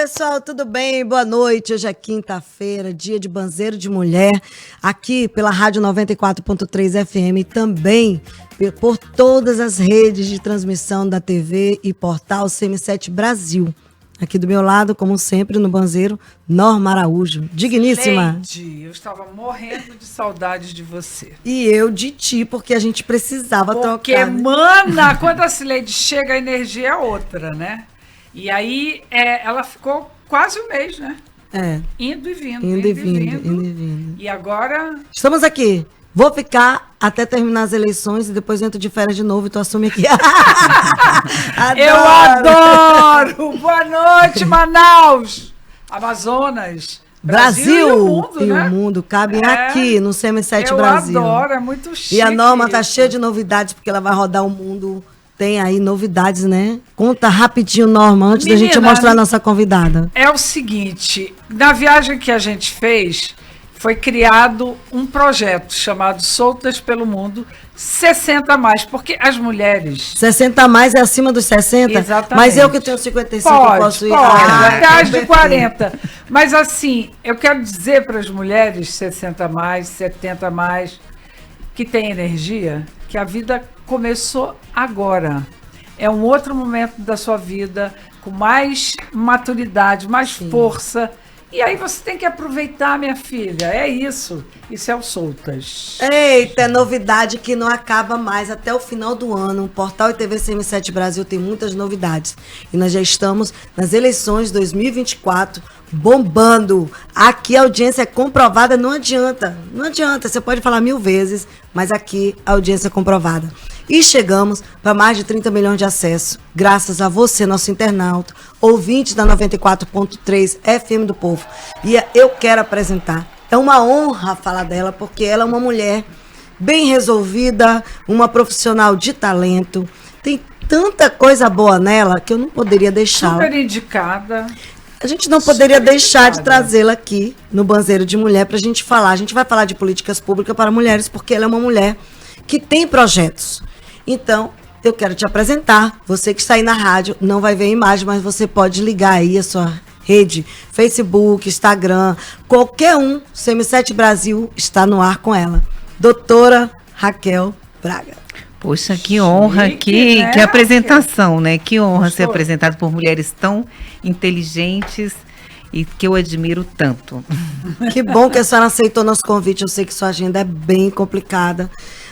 pessoal, tudo bem? Boa noite. Hoje é quinta-feira, dia de Banzeiro de Mulher, aqui pela Rádio 94.3 FM e também por todas as redes de transmissão da TV e portal CM7 Brasil. Aqui do meu lado, como sempre, no Banzeiro, Norma Araújo. Digníssima. Leide, eu estava morrendo de saudades de você. E eu de ti, porque a gente precisava trocar. Porque, mana, quando a Cileide chega, a energia é outra, né? E aí, ela ficou quase um mês, né? Indo e vindo, indo e vindo. E agora... Estamos aqui. Vou ficar até terminar as eleições e depois entro de férias de novo e tu assume aqui. Eu adoro! Boa noite, Manaus! Amazonas! Brasil e o mundo, né? O mundo cabem aqui no CM7 eu Brasil. Eu adoro, é muito chique. E a Norma tá cheia de novidades, porque ela vai rodar o mundo. Tem aí novidades, né? Conta rapidinho, Norma, antes da gente mostrar a nossa convidada. É o seguinte, na viagem que a gente fez... Foi criado um projeto chamado Soltas pelo Mundo 60 mais, porque as mulheres... 60 mais é acima dos 60? Exatamente. Mas eu que tenho 55, pode, eu posso ir? Pode, até as de 40. Mas assim, eu quero dizer para as mulheres 60 mais, 70 mais, que têm energia, que a vida começou agora. É um outro momento da sua vida, com mais maturidade, mais força. E aí você tem que aproveitar, minha filha. É isso. Isso é o Soltas. Eita, é novidade que não acaba mais até o final do ano. O Portal e TV CM7 Brasil tem muitas novidades. E nós já estamos nas eleições 2024 bombando. Aqui a audiência é comprovada, não adianta. Não adianta, você pode falar 1000 vezes, mas aqui a audiência é comprovada. E chegamos para mais de 30 milhões de acessos, graças a você, nosso internauta, ouvinte da 94.3 FM do Povo. E eu quero apresentar. É uma honra falar dela, porque ela é uma mulher bem resolvida, uma profissional de talento. Tem tanta coisa boa nela que eu não poderia deixar. Super indicada. A gente não poderia deixar de trazê-la aqui no Banzeiro de Mulher para a gente falar. A gente vai falar de políticas públicas para mulheres, porque ela é uma mulher que tem projetos. Então, eu quero te apresentar. Você que está aí na rádio, não vai ver a imagem, mas você pode ligar aí a sua rede, Facebook, Instagram, qualquer um, CM7 Brasil está no ar com ela. Doutora Raquel Braga. Poxa, que honra, Chique, né? que apresentação, né? Que honra ser apresentado por mulheres tão inteligentes e que eu admiro tanto. Que bom que a senhora aceitou nosso convite. Eu sei que sua agenda é bem complicada,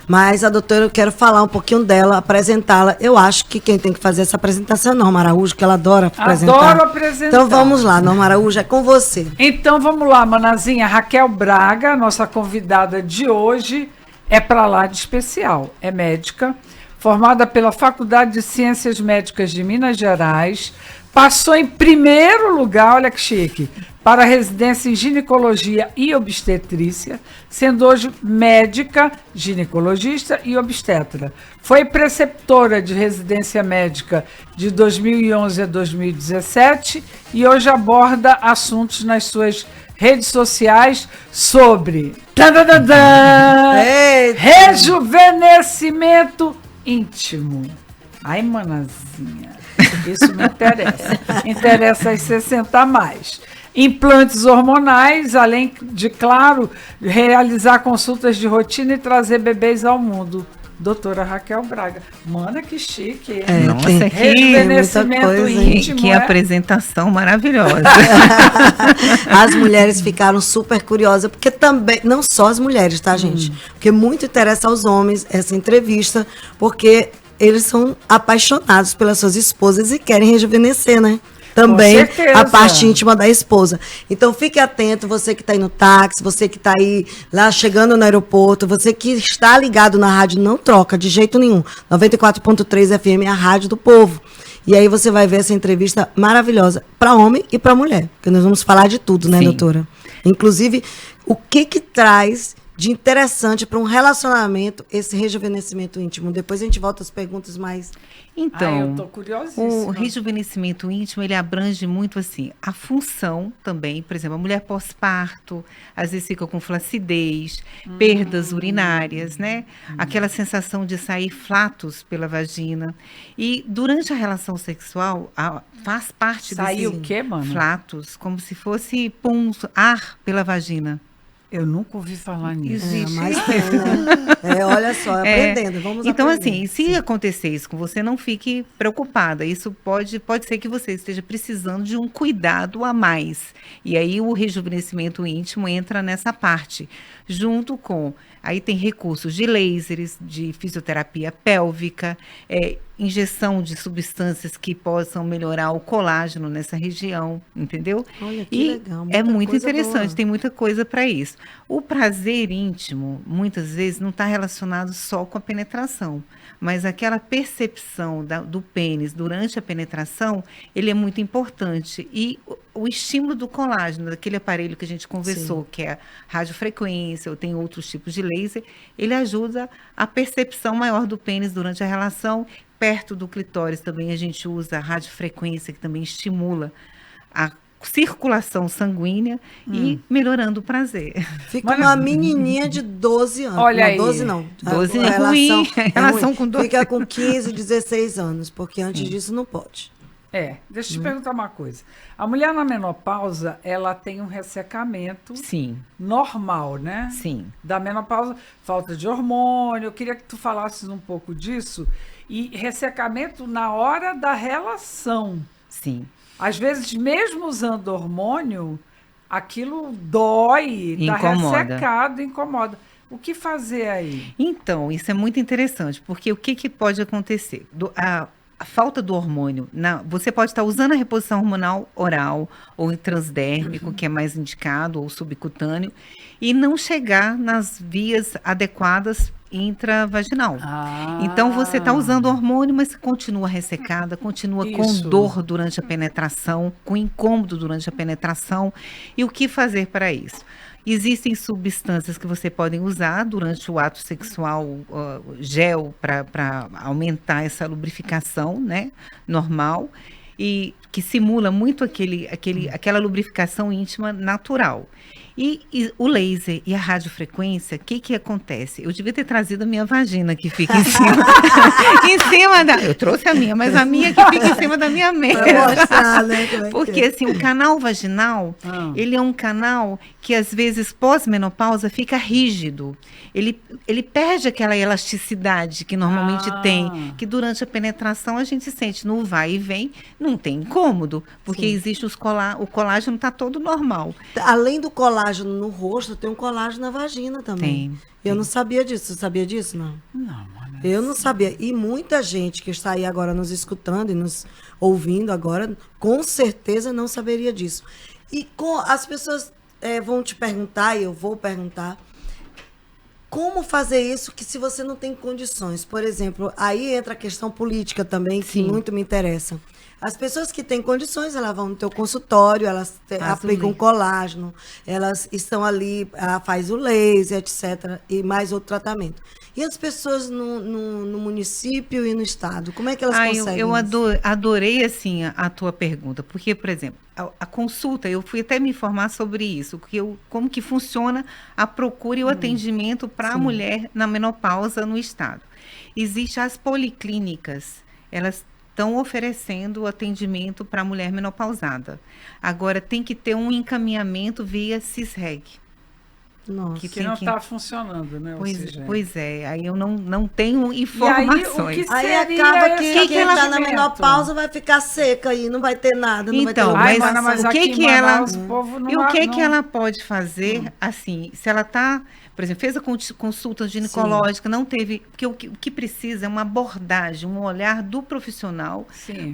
mas a doutora, eu quero falar um pouquinho dela, apresentá-la. Eu acho que quem tem que fazer essa apresentação é a Norma Araújo, que ela adora apresentar. Adoro apresentar. Então vamos lá, Norma Araújo, é com você. Então vamos lá, manazinha. Raquel Braga, nossa convidada de hoje, é para lá de especial. É médica, formada pela Faculdade de Ciências Médicas de Minas Gerais, passou em primeiro lugar, olha que chique, para a residência em ginecologia e obstetrícia, sendo hoje médica, ginecologista e obstetra. Foi preceptora de residência médica de 2011 a 2017 e hoje aborda assuntos nas suas redes sociais sobre rejuvenescimento íntimo. Ai, manazinha, isso me interessa. Interessa as 60 a mais. Implantes hormonais, além de, claro, realizar consultas de rotina e trazer bebês ao mundo. Doutora Raquel Braga. Mana, que chique, hein? Nossa, rejuvenescimento íntimo. Que apresentação maravilhosa. As mulheres ficaram super curiosas, porque também, não só as mulheres, tá, gente? Porque muito interessa aos homens essa entrevista, porque eles são apaixonados pelas suas esposas e querem rejuvenescer, né? Também a parte íntima da esposa. Então fique atento, você que está aí no táxi, você que está aí lá chegando no aeroporto, você que está ligado na rádio, não troca de jeito nenhum. 94.3 FM é a rádio do povo. E aí você vai ver essa entrevista maravilhosa para homem e para mulher, porque nós vamos falar de tudo, né, doutora? Inclusive, o que traz de interessante para um relacionamento esse rejuvenescimento íntimo? Depois a gente volta às perguntas mais... Então, eu tô curiosíssima. o rejuvenescimento íntimo, ele abrange muito assim, a função também, por exemplo, a mulher pós-parto, às vezes fica com flacidez, perdas urinárias, né? Aquela sensação de sair flatos pela vagina. E durante a relação sexual, faz parte Sair desse o quê, mano? flatos, como se fosse ar pela vagina. Eu nunca ouvi falar nisso. Existe. Mas tem, né? Olha só, aprendendo, vamos Então, aprendendo. assim, se acontecer isso com você, não fique preocupada. Isso pode ser que você esteja precisando de um cuidado a mais. E aí o rejuvenescimento íntimo entra nessa parte, junto com... Aí tem recursos de lasers, de fisioterapia pélvica, injeção de substâncias que possam melhorar o colágeno nessa região, entendeu? Olha, que legal, muita É muito coisa interessante, boa. tem muita coisa para isso. O prazer íntimo, muitas vezes, não está relacionado só com a penetração, mas aquela percepção do pênis durante a penetração, ele é muito importante. E o estímulo do colágeno, daquele aparelho que a gente conversou, que é a radiofrequência, ou tem outros tipos de laser, ele ajuda a percepção maior do pênis durante a relação. Perto do clitóris também a gente usa a radiofrequência, que também estimula a circulação sanguínea e melhorando o prazer. Fica uma menininha de 12 anos. Olha não, aí. 12 não. 12 A é ruim. Relação ruim. com 12. Fica com 15, 16 anos, porque antes disso não pode. Deixa eu te perguntar uma coisa. A mulher na menopausa, ela tem um ressecamento Sim, normal, né? sim. Da menopausa, falta de hormônio. Eu queria que tu falasses um pouco disso. E ressecamento na hora da relação. Sim. Às vezes, mesmo usando hormônio, aquilo dói, tá Incomoda. ressecado, incomoda. O que fazer aí? Então, isso é muito interessante, porque o que pode acontecer? A falta do hormônio, você pode estar usando a reposição hormonal oral ou transdérmico, que é mais indicado, ou subcutâneo, e não chegar nas vias adequadas intravaginal. Então, você está usando hormônio, mas continua ressecada, continua com Isso. dor durante a penetração, com incômodo durante a penetração. E o que fazer para isso? Existem substâncias que você pode usar durante o ato sexual, gel, para aumentar essa lubrificação, né, normal, e que simula muito aquela lubrificação íntima natural. E o laser e a radiofrequência, o que acontece? Eu devia ter trazido a minha vagina, que fica em cima, eu trouxe a minha, mas a minha que fica em cima da minha mesa. Pra mostrar, né, como é que Porque, é. assim, o canal vaginal, ele é um canal que, às vezes, pós-menopausa, fica rígido. Ele perde aquela elasticidade que normalmente tem, que durante a penetração a gente sente no vai e vem, não tem incômodo, porque existe o colágeno está todo normal. Além do colágeno no rosto, tem um colágeno na vagina também. Eu não sabia disso. Você sabia disso, não? Não, mano. Eu não sabia. E muita gente que está aí agora nos escutando e nos ouvindo agora, com certeza não saberia disso. E as pessoas vão te perguntar, e eu vou perguntar, como fazer isso que se você não tem condições? Por exemplo, aí entra a questão política também, que muito me interessa. As pessoas que têm condições, elas vão no teu consultório, elas aplicam colágeno, elas estão ali, ela faz o laser, etc., e mais outro tratamento. E as pessoas no município e no estado, como é que elas conseguem eu isso? adorei, assim, a tua pergunta, porque, por exemplo, a consulta, eu fui até me informar sobre isso, como que funciona a procura e o atendimento para a mulher na menopausa no estado. Existem as policlínicas, elas estão oferecendo atendimento para a mulher menopausada. Agora, tem que ter um encaminhamento via CISREG. Nossa. Que não está funcionando, né? Pois é, aí eu não tenho informações. Aí acaba que quem está na menopausa vai ficar seca aí, não vai ter nada, não então, vai ter mas o que ela pode fazer, assim, se ela está, por exemplo, fez a consulta ginecológica, não teve, porque o que precisa é uma abordagem, um olhar do profissional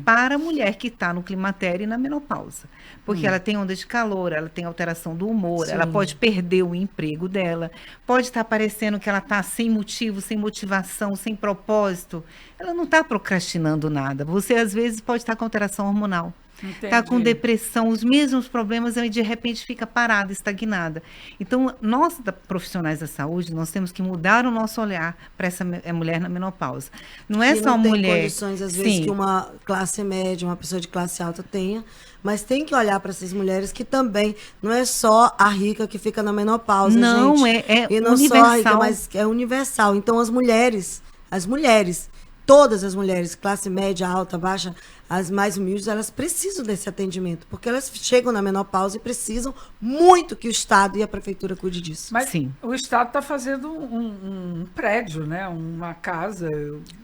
para a mulher que está no climatério e na menopausa. Porque ela tem onda de calor, ela tem alteração do humor, ela pode perder o emprego dela, pode estar parecendo que ela está sem motivo, sem motivação, sem propósito. Ela não está procrastinando nada. Você, às vezes, pode estar com alteração hormonal. está com Entendi. depressão, os mesmos problemas, e de repente fica parada, estagnada. Então, nós, profissionais da saúde, nós temos que mudar o nosso olhar para essa mulher na menopausa. Não é que só a não tem mulher... condições, às vezes, que uma classe média, uma pessoa de classe alta tenha, mas tem que olhar para essas mulheres que também não é só a rica que fica na menopausa, Não, gente. é E não só a rica, universal. mas é universal. Então, as mulheres, todas as mulheres, classe média, alta, baixa, as mais humildes, elas precisam desse atendimento, porque elas chegam na menopausa e precisam muito que o Estado e a Prefeitura cuide disso. Mas Sim. o Estado está fazendo um prédio, né? Uma casa.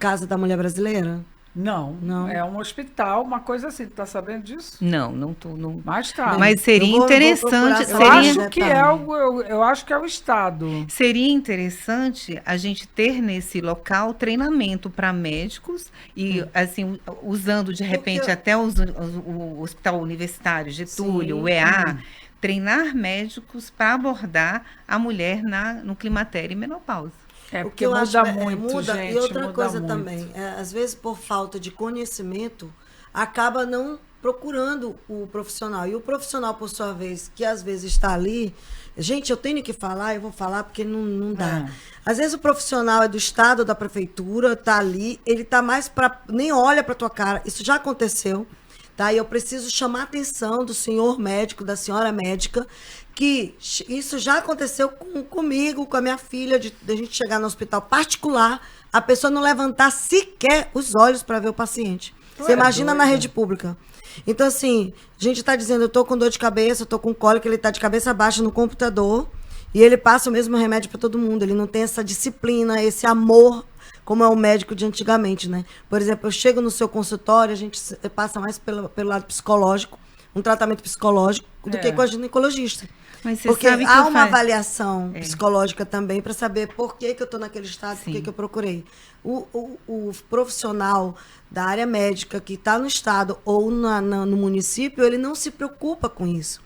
Casa da Mulher Brasileira? Não, Não. é um hospital, uma coisa assim. Tu tá sabendo disso? Não tô... Não... Mas tá. Mas seria Eu vou interessante... procurar eu saber. acho que é algo, eu acho que é o Estado. Seria interessante a gente ter nesse local treinamento para médicos e, assim, usando de repente Porque- até o Hospital Universitário, Getúlio, Sim. o EA, treinar médicos para abordar a mulher no climatério e menopausa. É O porque que eu muda acho muito, muda. gente. E outra muda coisa muito. também, às vezes por falta de conhecimento, acaba não procurando o profissional. E o profissional, por sua vez, que às vezes está ali, gente, eu tenho que falar, eu vou falar porque não dá. Às vezes o profissional é do Estado, da Prefeitura, está ali, ele está mais para... nem olha para tua cara. Isso já aconteceu. Tá? E eu preciso chamar a atenção do senhor médico, da senhora médica, que isso já aconteceu comigo, com a minha filha, de a gente chegar no hospital particular, a pessoa não levantar sequer os olhos para ver o paciente. Você imagina na rede pública. Então, assim, a gente está dizendo, eu tô com dor de cabeça, eu tô com cólica, ele tá de cabeça baixa no computador, e ele passa o mesmo remédio para todo mundo. Ele não tem essa disciplina, esse amor, como é o médico de antigamente, né? Por exemplo, eu chego no seu consultório, a gente passa mais pelo lado psicológico, um tratamento psicológico, do que com a ginecologista. Mas você Porque sabe que há uma avaliação psicológica também para saber por que eu estou naquele estado, por Sim. que eu procurei. O profissional da área médica que está no estado ou no município, ele não se preocupa com isso.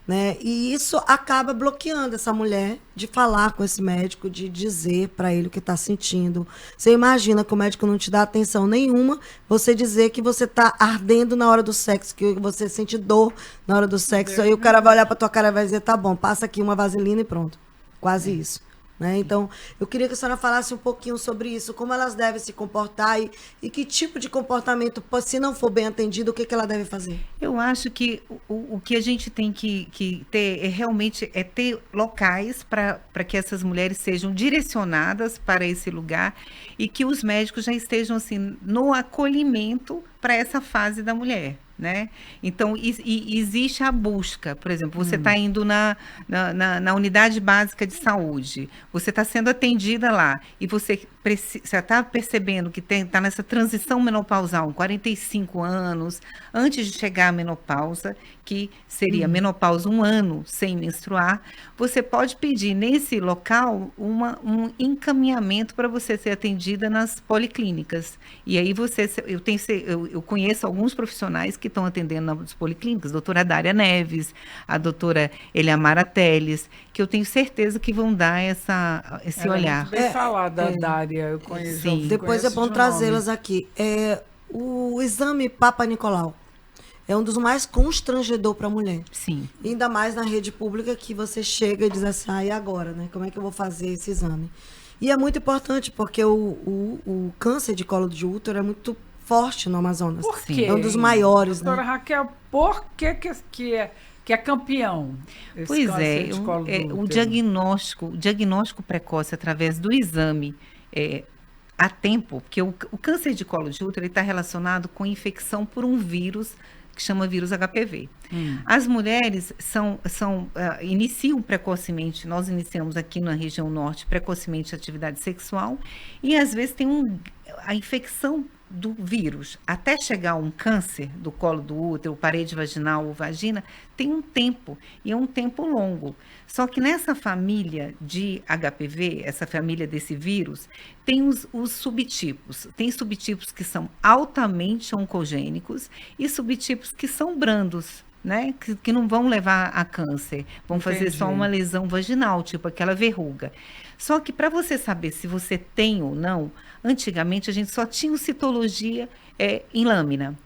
Né? E isso acaba bloqueando essa mulher de falar com esse médico, de dizer para ele o que está sentindo. Você imagina que o médico não te dá atenção nenhuma, você dizer que você está ardendo na hora do sexo, que você sente dor na hora do sexo, aí o cara vai olhar para tua cara e vai dizer, tá bom, passa aqui uma vaselina e pronto. Quase isso. Né? Então, eu queria que a senhora falasse um pouquinho sobre isso, como elas devem se comportar e que tipo de comportamento, se não for bem atendido, o que ela deve fazer? Eu acho que o que a gente tem que ter realmente é ter locais para que essas mulheres sejam direcionadas para esse lugar e que os médicos já estejam assim no acolhimento para essa fase da mulher. Né? Então, existe a busca. Por exemplo, você está indo na unidade básica de saúde, você está sendo atendida lá e você está percebendo que está nessa transição menopausal, 45 anos, antes de chegar à menopausa, que seria menopausa 1 ano sem menstruar, você pode pedir nesse local um encaminhamento para você ser atendida nas policlínicas. E aí eu conheço alguns profissionais que estão atendendo nas policlínicas, a doutora Dária Neves, a doutora Eliamara Teles, que eu tenho certeza que vão dar esse Ela olhar. É muito bem falada, Dária. Eu conheço. Sim. Depois é bom trazê-las aqui. O exame Papa Nicolau é um dos mais constrangedor para a mulher. Sim. Ainda mais na rede pública que você chega e diz assim, e agora, né? Como é que eu vou fazer esse exame? E é muito importante, porque o câncer de colo de útero é muito forte no Amazonas. Por quê? É um dos maiores, Doutora né? Raquel, por que é campeão? Esse Pois câncer de colo do o útero? diagnóstico precoce através do exame a tempo, porque o câncer de colo de útero está relacionado com infecção por um vírus que chama vírus HPV. As mulheres iniciam precocemente, nós iniciamos aqui na região norte precocemente a atividade sexual e às vezes tem a infecção do vírus até chegar a um câncer do colo do útero, parede vaginal ou vagina, tem um tempo, e é um tempo longo. Só que nessa família de HPV, essa família desse vírus, tem os subtipos. Tem subtipos que são altamente oncogênicos e subtipos que são brandos, né? Que não vão levar a câncer, vão fazer só uma lesão vaginal, tipo aquela verruga. Só que para você saber se você tem ou não, antigamente a gente só tinha citologia em lâmina.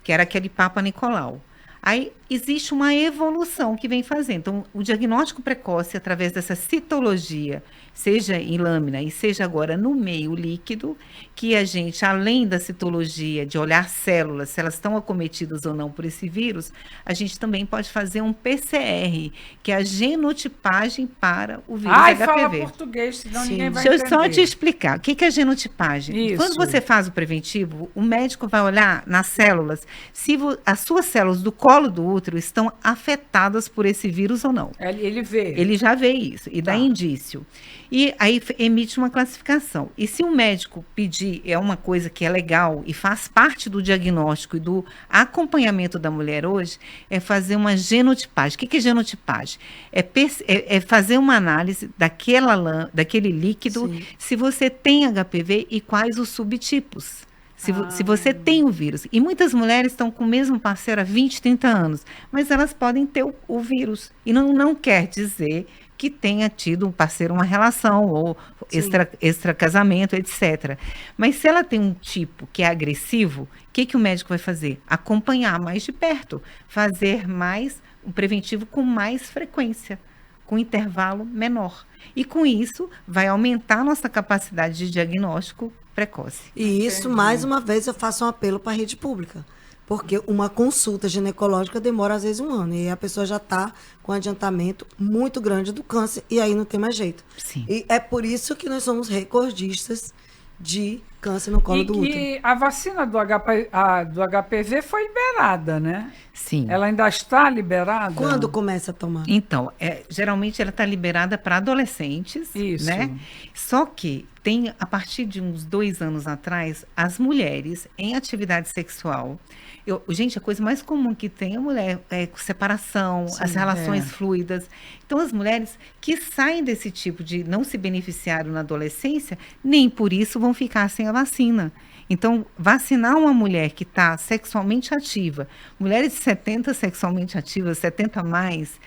que era aquele Papa Nicolau. Aí existe uma evolução que vem fazendo. Então, o diagnóstico precoce, através dessa citologia, seja em lâmina e seja agora no meio líquido, que a gente, além da citologia, de olhar células, se elas estão acometidas ou não por esse vírus, a gente também pode fazer um PCR, que é a genotipagem para o vírus HPV. Fala português, senão ninguém vai Deixa eu entender. só te explicar. O que é genotipagem? Isso. Quando você faz o preventivo, o médico vai olhar nas células se as suas células do colo do útero estão afetadas por esse vírus ou não. Ele vê. Ele já vê isso e dá indício. E aí emite uma classificação. E se o médico pedir, é uma coisa que é legal e faz parte do diagnóstico e do acompanhamento da mulher hoje, é fazer uma genotipagem. O que é genotipagem? É fazer uma análise daquele líquido, Sim. se você tem HPV e quais os subtipos. Se você tem o vírus. E muitas mulheres estão com o mesmo parceiro há 20, 30 anos, mas elas podem ter o vírus. E não quer dizer que tenha tido um parceiro, uma relação, ou extra-casamento, etc. Mas se ela tem um tipo que é agressivo, o que o médico vai fazer? Acompanhar mais de perto, fazer um preventivo com mais frequência, com intervalo menor. E com isso, vai aumentar a nossa capacidade de diagnóstico precoce. E isso, mais uma vez, eu faço um apelo para a rede pública. Porque uma consulta ginecológica demora, às vezes, 1 ano. E aí a pessoa já está com um adiantamento muito grande do câncer. E aí não tem mais jeito. Sim. E é por isso que nós somos recordistas de câncer no colo do útero. E a vacina do HPV foi liberada, né? Sim. Ela ainda está liberada? Quando começa a tomar? Então, geralmente ela está liberada para adolescentes, Isso. né? Só que tem, a partir de uns 2 anos atrás, as mulheres em atividade sexual. Gente, a coisa mais comum que tem a mulher é separação, Sim, as relações fluidas. Então, as mulheres que saem desse tipo de não se beneficiaram na adolescência, nem por isso vão ficar sem a vacina. Então, vacinar uma mulher que está sexualmente ativa, mulheres de 70 sexualmente ativas, 70 a mais,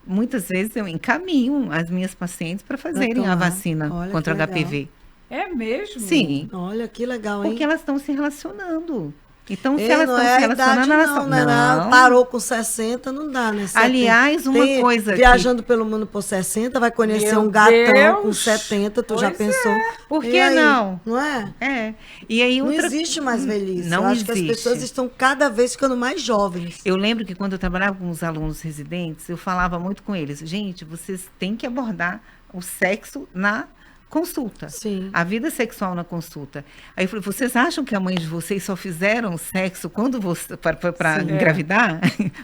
muitas vezes eu encaminho as minhas pacientes para fazerem a vacina contra o HPV. É mesmo? Sim. Olha, que legal, hein? Porque elas estão se relacionando. Então, se elas não estão é se a relacionando, idade, elas não, estão... né? Parou com 60, não dá, né? 70. Aliás, uma coisa viajando pelo mundo por 60, vai conhecer Meu um gatão Deus! com 70, tu já Pois pensou? Por E que aí? não? Não é? É. E aí, Não existe mais velhice. Não Eu acho que as existe. pessoas estão cada vez ficando mais jovens. Eu lembro que quando eu trabalhava com os alunos residentes, eu falava muito com eles, gente, vocês têm que abordar o sexo na consulta. Sim. A vida sexual na consulta. Aí eu falei, vocês acham que a mãe de vocês só fizeram sexo quando para engravidar?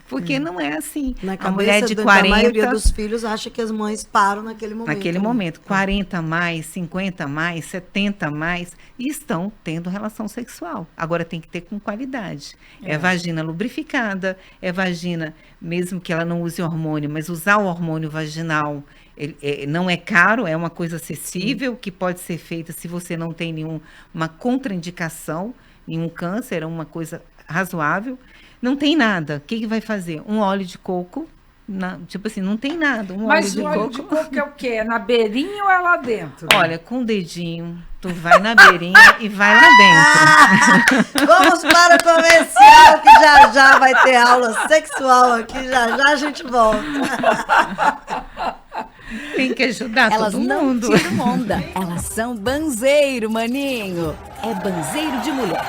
Porque não é assim. Na A mulher cabeça de da 40... maioria dos filhos acha que as mães param naquele momento. Naquele momento, 40 a mais, 50 a mais, 70 a mais, e estão tendo relação sexual. Agora tem que ter com qualidade. É vagina lubrificada, é vagina, mesmo que ela não use hormônio, mas usar o hormônio vaginal não é caro, é uma coisa acessível, que pode ser feita se você não tem nenhuma contraindicação, nenhum câncer, é uma coisa razoável. Não tem nada. O que vai fazer? Um óleo de coco. Tipo assim, não tem nada. Mas o óleo de coco é o quê? É na beirinha ou é lá dentro? Olha, com o dedinho, tu vai na beirinha e vai lá dentro. Vamos para o comercial, que já vai ter aula sexual aqui, já a gente volta. Tem que ajudar Elas todo não mundo. tiram onda. Elas são banzeiro, maninho. É banzeiro de mulher.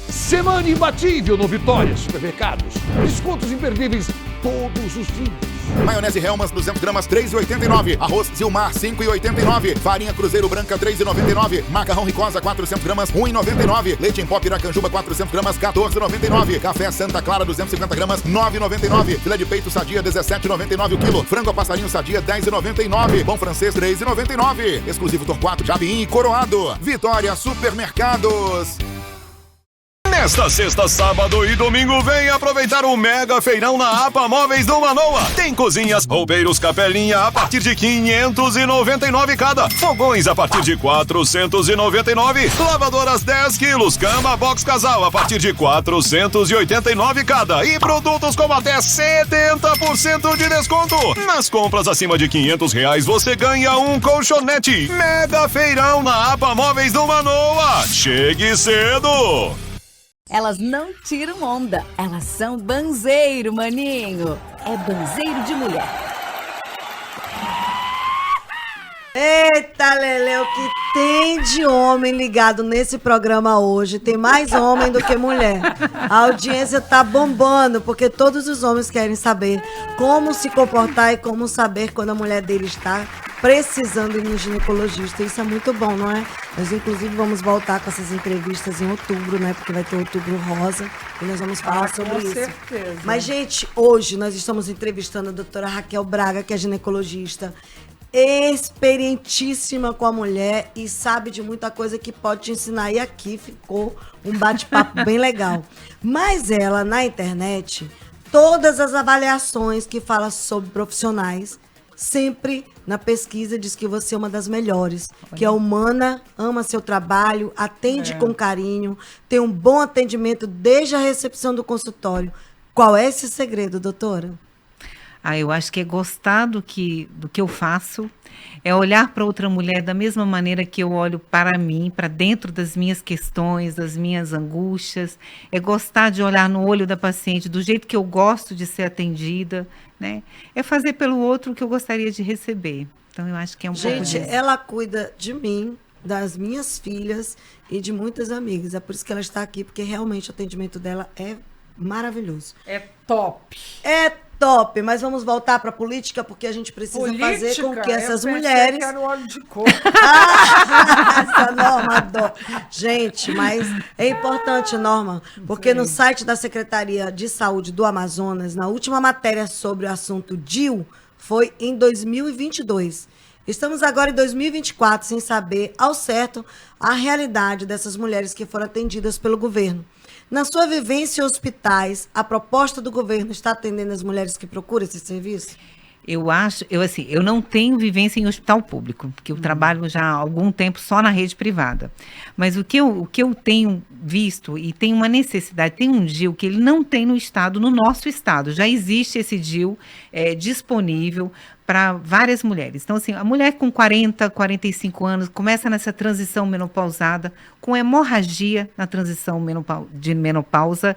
Semana imbatível no Vitória Supermercados. Descontos imperdíveis todos os dias. Maionese Hellmann's 200 gramas 3,89. Arroz Zilmar 5,89. Farinha Cruzeiro Branca 3,99. Macarrão Ricosa 400 gramas 1,99. Leite em pó Piracanjuba 400 gramas 14,99. Café Santa Clara 250 gramas 9,99. Filé de peito Sadia 17,99 o quilo. Frango a passarinho Sadia 10,99. Pão francês 3,99. Exclusivo Torquato, Javim e Coroado. Vitória Supermercados. Nesta sexta, sábado e domingo, vem aproveitar o mega feirão na APA Móveis do Manoa. Tem cozinhas, roupeiros Capelinha a partir de 599 cada. Fogões a partir de 499. Lavadoras 10 quilos. Cama box casal a partir de 489 cada. E produtos com até 70% de desconto. Nas compras acima de R$500, você ganha um colchonete. Mega feirão na APA Móveis do Manoa. Chegue cedo! Elas não tiram onda, elas são banzeiro, maninho. É banzeiro de mulher. Eita, Lele, o que tem de homem ligado nesse programa hoje? Tem mais homem do que mulher. A audiência tá bombando, porque todos os homens querem saber como se comportar e como saber quando a mulher dele está precisando ir no ginecologista. Isso é muito bom, não é? Nós, inclusive, vamos voltar com essas entrevistas em outubro, né? Porque vai ter Outubro Rosa e nós vamos falar sobre isso. Com certeza. Mas, gente, hoje nós estamos entrevistando a doutora Raquel Braga, que é ginecologista, experientíssima com a mulher e sabe de muita coisa que pode te ensinar. E aqui ficou um bate-papo bem legal. Mas ela, na internet, todas as avaliações que fala sobre profissionais, sempre na pesquisa diz que você é uma das melhores, que é humana, ama seu trabalho, atende com carinho, tem um bom atendimento desde a recepção do consultório. Qual é esse segredo, doutora? Eu acho que é gostar do que eu faço, é olhar para outra mulher da mesma maneira que eu olho para mim, para dentro das minhas questões, das minhas angústias, é gostar de olhar no olho da paciente do jeito que eu gosto de ser atendida, né? É fazer pelo outro o que eu gostaria de receber. Então, eu acho que é um pouco disso. Gente, ela cuida de mim, das minhas filhas e de muitas amigas. É por isso que ela está aqui, porque realmente o atendimento dela é maravilhoso. É top. É top, mas vamos voltar para a política, porque a gente precisa fazer com que essas mulheres... Que era o óleo de coco. Essa Norma, gente, mas é importante, Norma, porque no site da Secretaria de Saúde do Amazonas, na última matéria sobre o assunto DIU, foi em 2022. Estamos agora em 2024, sem saber ao certo a realidade dessas mulheres que foram atendidas pelo governo. Na sua vivência em hospitais, a proposta do governo está atendendo as mulheres que procuram esse serviço? Eu não tenho vivência em hospital público, porque eu trabalho já há algum tempo só na rede privada. Mas o que eu tenho visto, e tem uma necessidade, tem um DIU que ele não tem no estado, no nosso estado. Já existe esse DIU disponível para várias mulheres. Então, assim, a mulher com 40, 45 anos começa nessa transição menopausada, com hemorragia na transição de menopausa.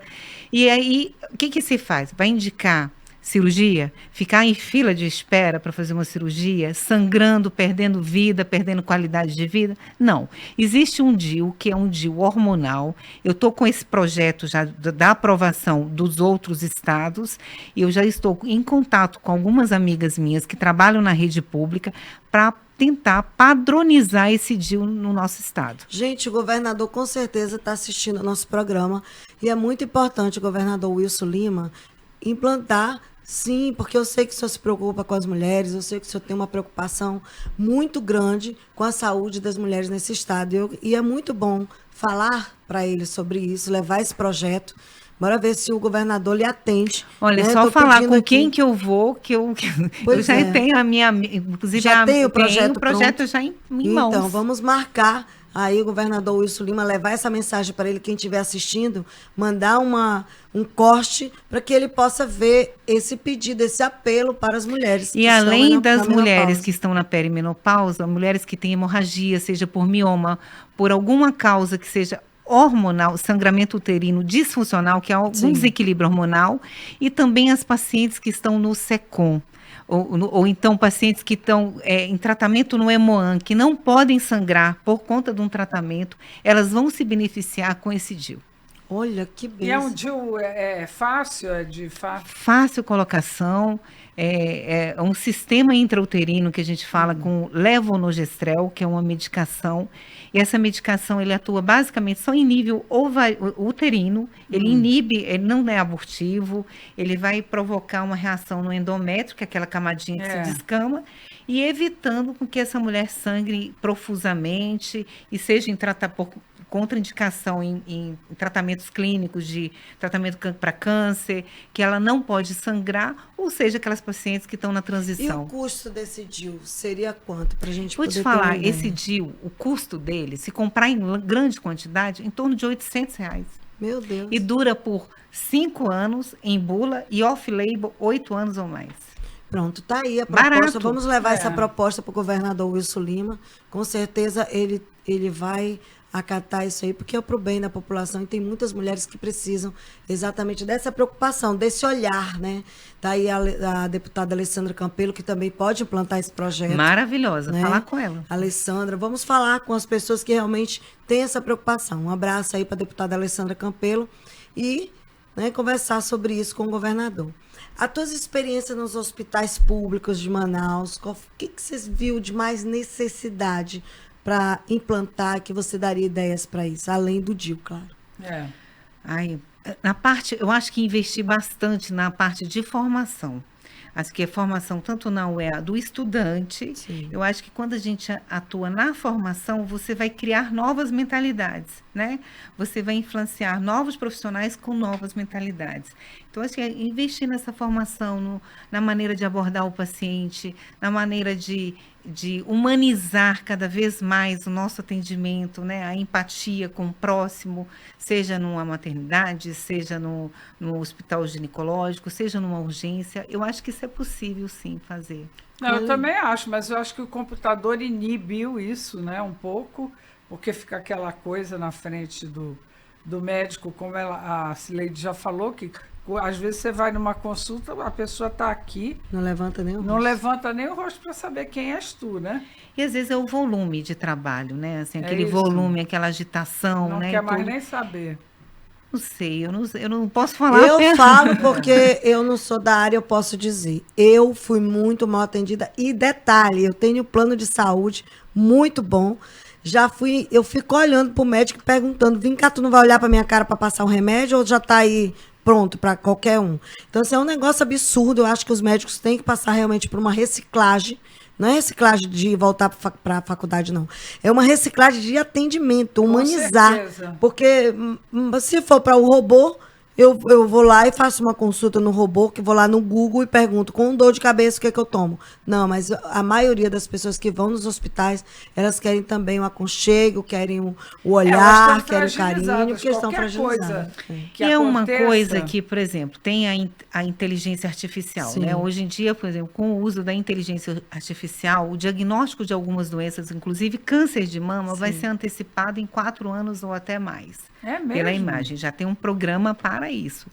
E aí, o que se faz? Vai indicar cirurgia, ficar em fila de espera para fazer uma cirurgia, sangrando, perdendo vida, perdendo qualidade de vida? Não. Existe um DIU, que é um DIU hormonal. Eu estou com esse projeto já da aprovação dos outros estados, e eu já estou em contato com algumas amigas minhas que trabalham na rede pública para tentar padronizar esse DIU no nosso estado. Gente, o governador com certeza está assistindo ao nosso programa, e é muito importante o governador Wilson Lima implantar. Sim, porque eu sei que o senhor se preocupa com as mulheres, eu sei que o senhor tem uma preocupação muito grande com a saúde das mulheres nesse estado. E é muito bom falar para ele sobre isso, levar esse projeto. Bora ver se o governador lhe atende. Olha, né? Só falar com quem que eu vou, que eu já tenho a minha... Inclusive, já tem o projeto já em mãos. Então, vamos marcar aí o governador Wilson Lima, levar essa mensagem para ele, quem estiver assistindo, mandar um corte para que ele possa ver esse pedido, esse apelo para as mulheres. E além das mulheres que estão na perimenopausa, mulheres que têm hemorragia, seja por mioma, por alguma causa que seja hormonal, sangramento uterino disfuncional, que é algum desequilíbrio hormonal, e também as pacientes que estão no SECOM. Ou então pacientes que estão em tratamento no Hemoan, que não podem sangrar por conta de um tratamento, elas vão se beneficiar com esse DIU. Olha, que beleza. E é um DIU fácil? Fácil colocação, é um sistema intrauterino que a gente fala com levonorgestrel, que é uma medicação, e essa medicação ele atua basicamente só em nível uterino, ele inibe, ele não é abortivo, ele vai provocar uma reação no endométrio, que é aquela camadinha que se descama, e evitando com que essa mulher sangre profusamente e seja contraindicação em tratamentos clínicos de tratamento para câncer, que ela não pode sangrar, ou seja, aquelas pacientes que estão na E transição. o custo desse DIU seria quanto para a gente Vou poder te ter uma falar, ideia? esse DIU, o custo dele, se comprar em grande quantidade, em torno de R$800. Meu Deus. E dura por 5 anos em bula e off-label 8 anos ou mais. Pronto, tá aí a proposta. Barato. Vamos levar essa proposta para o governador Wilson Lima. Com certeza ele vai acatar isso aí, porque é para o bem da população e tem muitas mulheres que precisam exatamente dessa preocupação, desse olhar, né? Tá aí a deputada Alessandra Campelo, que também pode implantar esse projeto. Maravilhosa, né? falar com ela. Alessandra, vamos falar com as pessoas que realmente têm essa preocupação. Um abraço aí para a deputada Alessandra Campelo e, né, conversar sobre isso com o governador. As tuas experiências nos hospitais públicos de Manaus, o que vocês viu de mais necessidade para implantar, que você daria ideias para isso, além do DIU, claro? Eu acho que investir bastante na parte de formação. Acho que a formação, tanto na UEA do estudante, Sim. eu acho que quando a gente atua na formação, você vai criar novas mentalidades, né? Você vai influenciar novos profissionais com novas mentalidades. Então, acho que é investir nessa formação, na maneira de abordar o paciente, na maneira de humanizar cada vez mais o nosso atendimento, né? A empatia com o próximo, seja numa maternidade, seja no hospital ginecológico, seja numa urgência. Eu acho que isso é possível, sim, fazer. Não, eu também acho, mas eu acho que o computador inibiu isso, né, um pouco, porque fica aquela coisa na frente do médico, como a Cileide já falou, que às vezes você vai numa consulta, a pessoa está aqui, Não levanta nem o não rosto. levanta nem o rosto para saber quem és tu, né? E às vezes é o volume de trabalho, né? Assim, É aquele isso. volume, aquela agitação, Não né? quer e mais tudo. nem saber. Não sei, eu não posso falar. Eu falo porque eu não sou da área, eu posso dizer. Eu fui muito mal atendida. E detalhe, eu tenho plano de saúde muito bom. Eu fico olhando pro médico e perguntando, vem cá, tu não vai olhar pra minha cara pra passar um remédio ou já tá aí pronto para qualquer um? Então, assim, é um negócio absurdo. Eu acho que os médicos têm que passar realmente por uma reciclagem. Não é reciclagem de voltar para a faculdade, não. É uma reciclagem de atendimento, humanizar. certeza. Porque se for para o robô, eu vou lá e faço uma consulta no robô, que vou lá no Google e pergunto, com dor de cabeça, o que é que eu tomo? Não, mas a maioria das pessoas que vão nos hospitais, elas querem também o aconchego, querem o olhar, Elas querem o estão carinho, fragilizadas. porque estão Qualquer fragilizadas. coisa E é uma aconteça, coisa que, por exemplo, tem a inteligência artificial, Sim. né? Hoje em dia, por exemplo, com o uso da inteligência artificial, o diagnóstico de algumas doenças, inclusive câncer de mama, vai ser antecipado em 4 anos ou até mais. É mesmo? Pela imagem, já tem um programa para isso.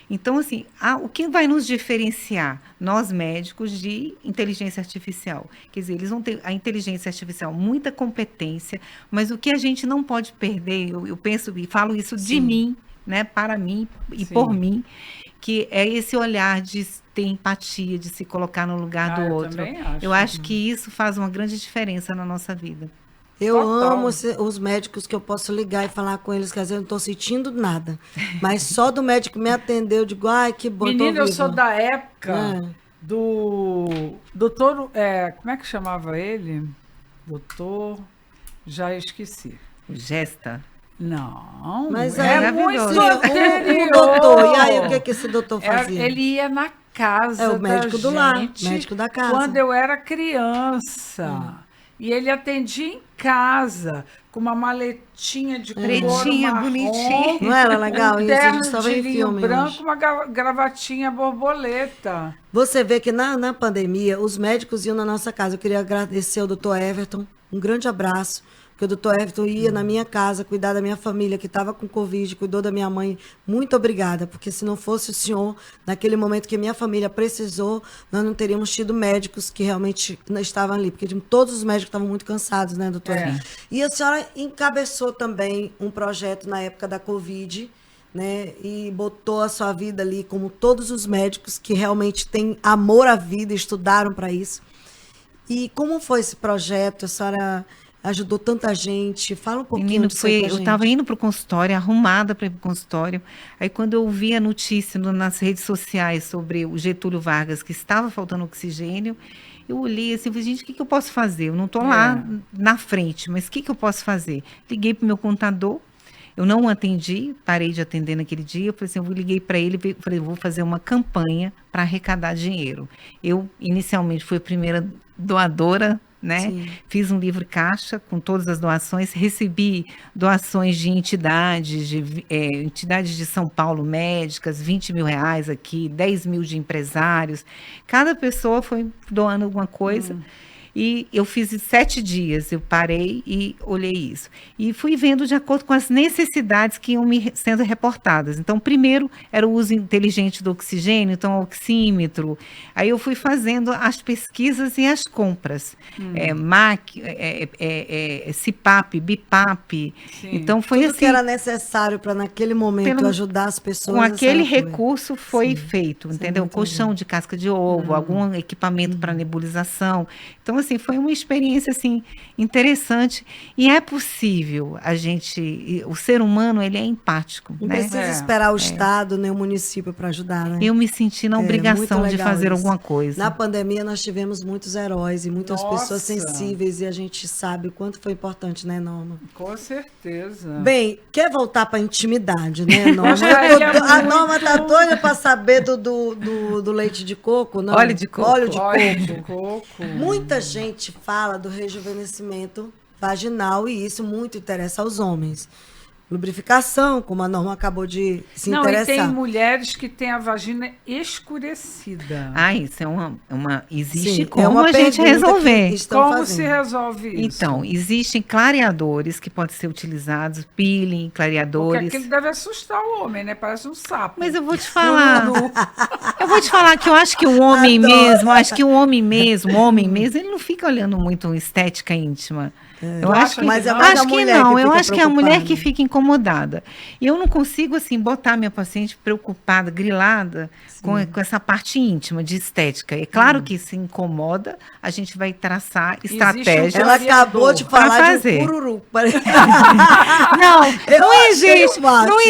Então, assim, o que vai nos diferenciar, nós médicos, de inteligência artificial? Quer dizer, eles vão ter a inteligência artificial, muita competência, mas o que a gente não pode perder, eu penso e falo isso de mim, né, para mim e Sim. por mim, que é esse olhar de ter empatia, de se colocar no lugar do eu outro. também acho. Eu acho que isso faz uma grande diferença na nossa vida. Eu Total. amo os médicos que eu posso ligar e falar com eles, que às vezes eu não estou sentindo nada. Mas só do médico que me atendeu, eu digo, ai, que bom, Menina, eu tô sou viva. da época É. do doutor, como é que chamava ele? Doutor, já esqueci. O Gesta. Não, Mas é é muito maravilhoso. anterior. O doutor, e aí, o que esse doutor Era- fazia? ele ia na casa É o médico da do lar, gente médico da casa. quando eu era criança. E ele atendia em casa, com uma maletinha de couro Pretinha, marrom, bonitinha. Não era legal um isso? A terno gente só vê de em linho filme branco, hoje. uma gravatinha borboleta. Você vê que na pandemia, os médicos iam na nossa casa. Eu queria agradecer ao doutor Everton, um grande abraço, porque o doutor Everton ia na minha casa cuidar da minha família, que estava com Covid, cuidou da minha mãe. Muito obrigada, porque se não fosse o senhor, naquele momento que minha família precisou, nós não teríamos tido médicos que realmente não estavam ali, porque todos os médicos estavam muito cansados, né, doutor? É. E a senhora encabeçou também um projeto na época da Covid, né, e botou a sua vida ali, como todos os médicos que realmente têm amor à vida, estudaram para isso. E como foi esse projeto? A senhora ajudou tanta gente? Fala um pouquinho Menino, disso aí pra eu gente. estava indo para o consultório, arrumada para ir para o consultório. Aí, quando eu vi a notícia nas redes sociais sobre o Getúlio Vargas, que estava faltando oxigênio, eu olhei assim, falei, gente, o que eu posso fazer? Eu não estou lá na frente, mas o que eu posso fazer? Liguei para o meu contador, Eu não atendi, parei de atender naquele dia. Eu falei assim, eu liguei para ele e falei, vou fazer uma campanha para arrecadar dinheiro. Eu, inicialmente, fui a primeira doadora, né? Sim. Fiz um livro caixa com todas as doações, recebi doações de entidades de São Paulo, médicas, 20 mil reais aqui, 10 mil de empresários. Cada pessoa foi doando alguma coisa. E eu fiz em 7 dias, eu parei e olhei isso. E fui vendo de acordo com as necessidades que iam sendo reportadas. Então, primeiro era o uso inteligente do oxigênio, então oxímetro. Aí eu fui fazendo as pesquisas e as compras. CPAP, BIPAP. Sim. Então, foi Tudo assim. que era necessário para naquele momento ajudar as pessoas. Com aquele essa foi. recurso foi Sim. feito, Isso é entendeu? muito Colchão de casca de ovo, algum equipamento para nebulização. Então, assim, foi uma experiência, assim, interessante. E é possível o ser humano, ele é empático, Não né? precisa esperar o Estado nem o município para ajudar, né? Eu me senti na obrigação muito de legal fazer isso. alguma coisa. Na pandemia, nós tivemos muitos heróis e muitas Nossa. pessoas sensíveis, e a gente sabe o quanto foi importante, né, Norma? Com certeza. Bem, quer voltar para a intimidade, né, Norma? Gostaria A muito. Norma tá doida para saber do leite de coco, não? Óleo de coco. Óleo de Óleo coco. de coco. Muita gente fala do rejuvenescimento vaginal e isso muito interessa aos homens. Lubrificação, como a Norma acabou de se Não, interessar. e tem mulheres que têm a vagina escurecida. Isso é uma existe Sim, como é uma a gente pergunta resolver. que estão Como fazendo. se resolve isso? Então, existem clareadores que podem ser utilizados, peeling, Porque clareadores. aquilo deve assustar o homem, né? Parece um sapo. Mas eu vou te falar. Eu vou te falar que eu acho que o homem o homem mesmo, ele não fica olhando muito estética íntima. Eu acho que, Mas é mais acho a que mulher não, que eu fica acho que é a mulher preocupada. que fica incomodada. E eu não consigo, assim, botar minha paciente preocupada, grilada, com essa parte íntima, de estética. É claro que se incomoda, a gente vai traçar estratégias. Ela acabou de Pra falar de fazer. um cururu. Não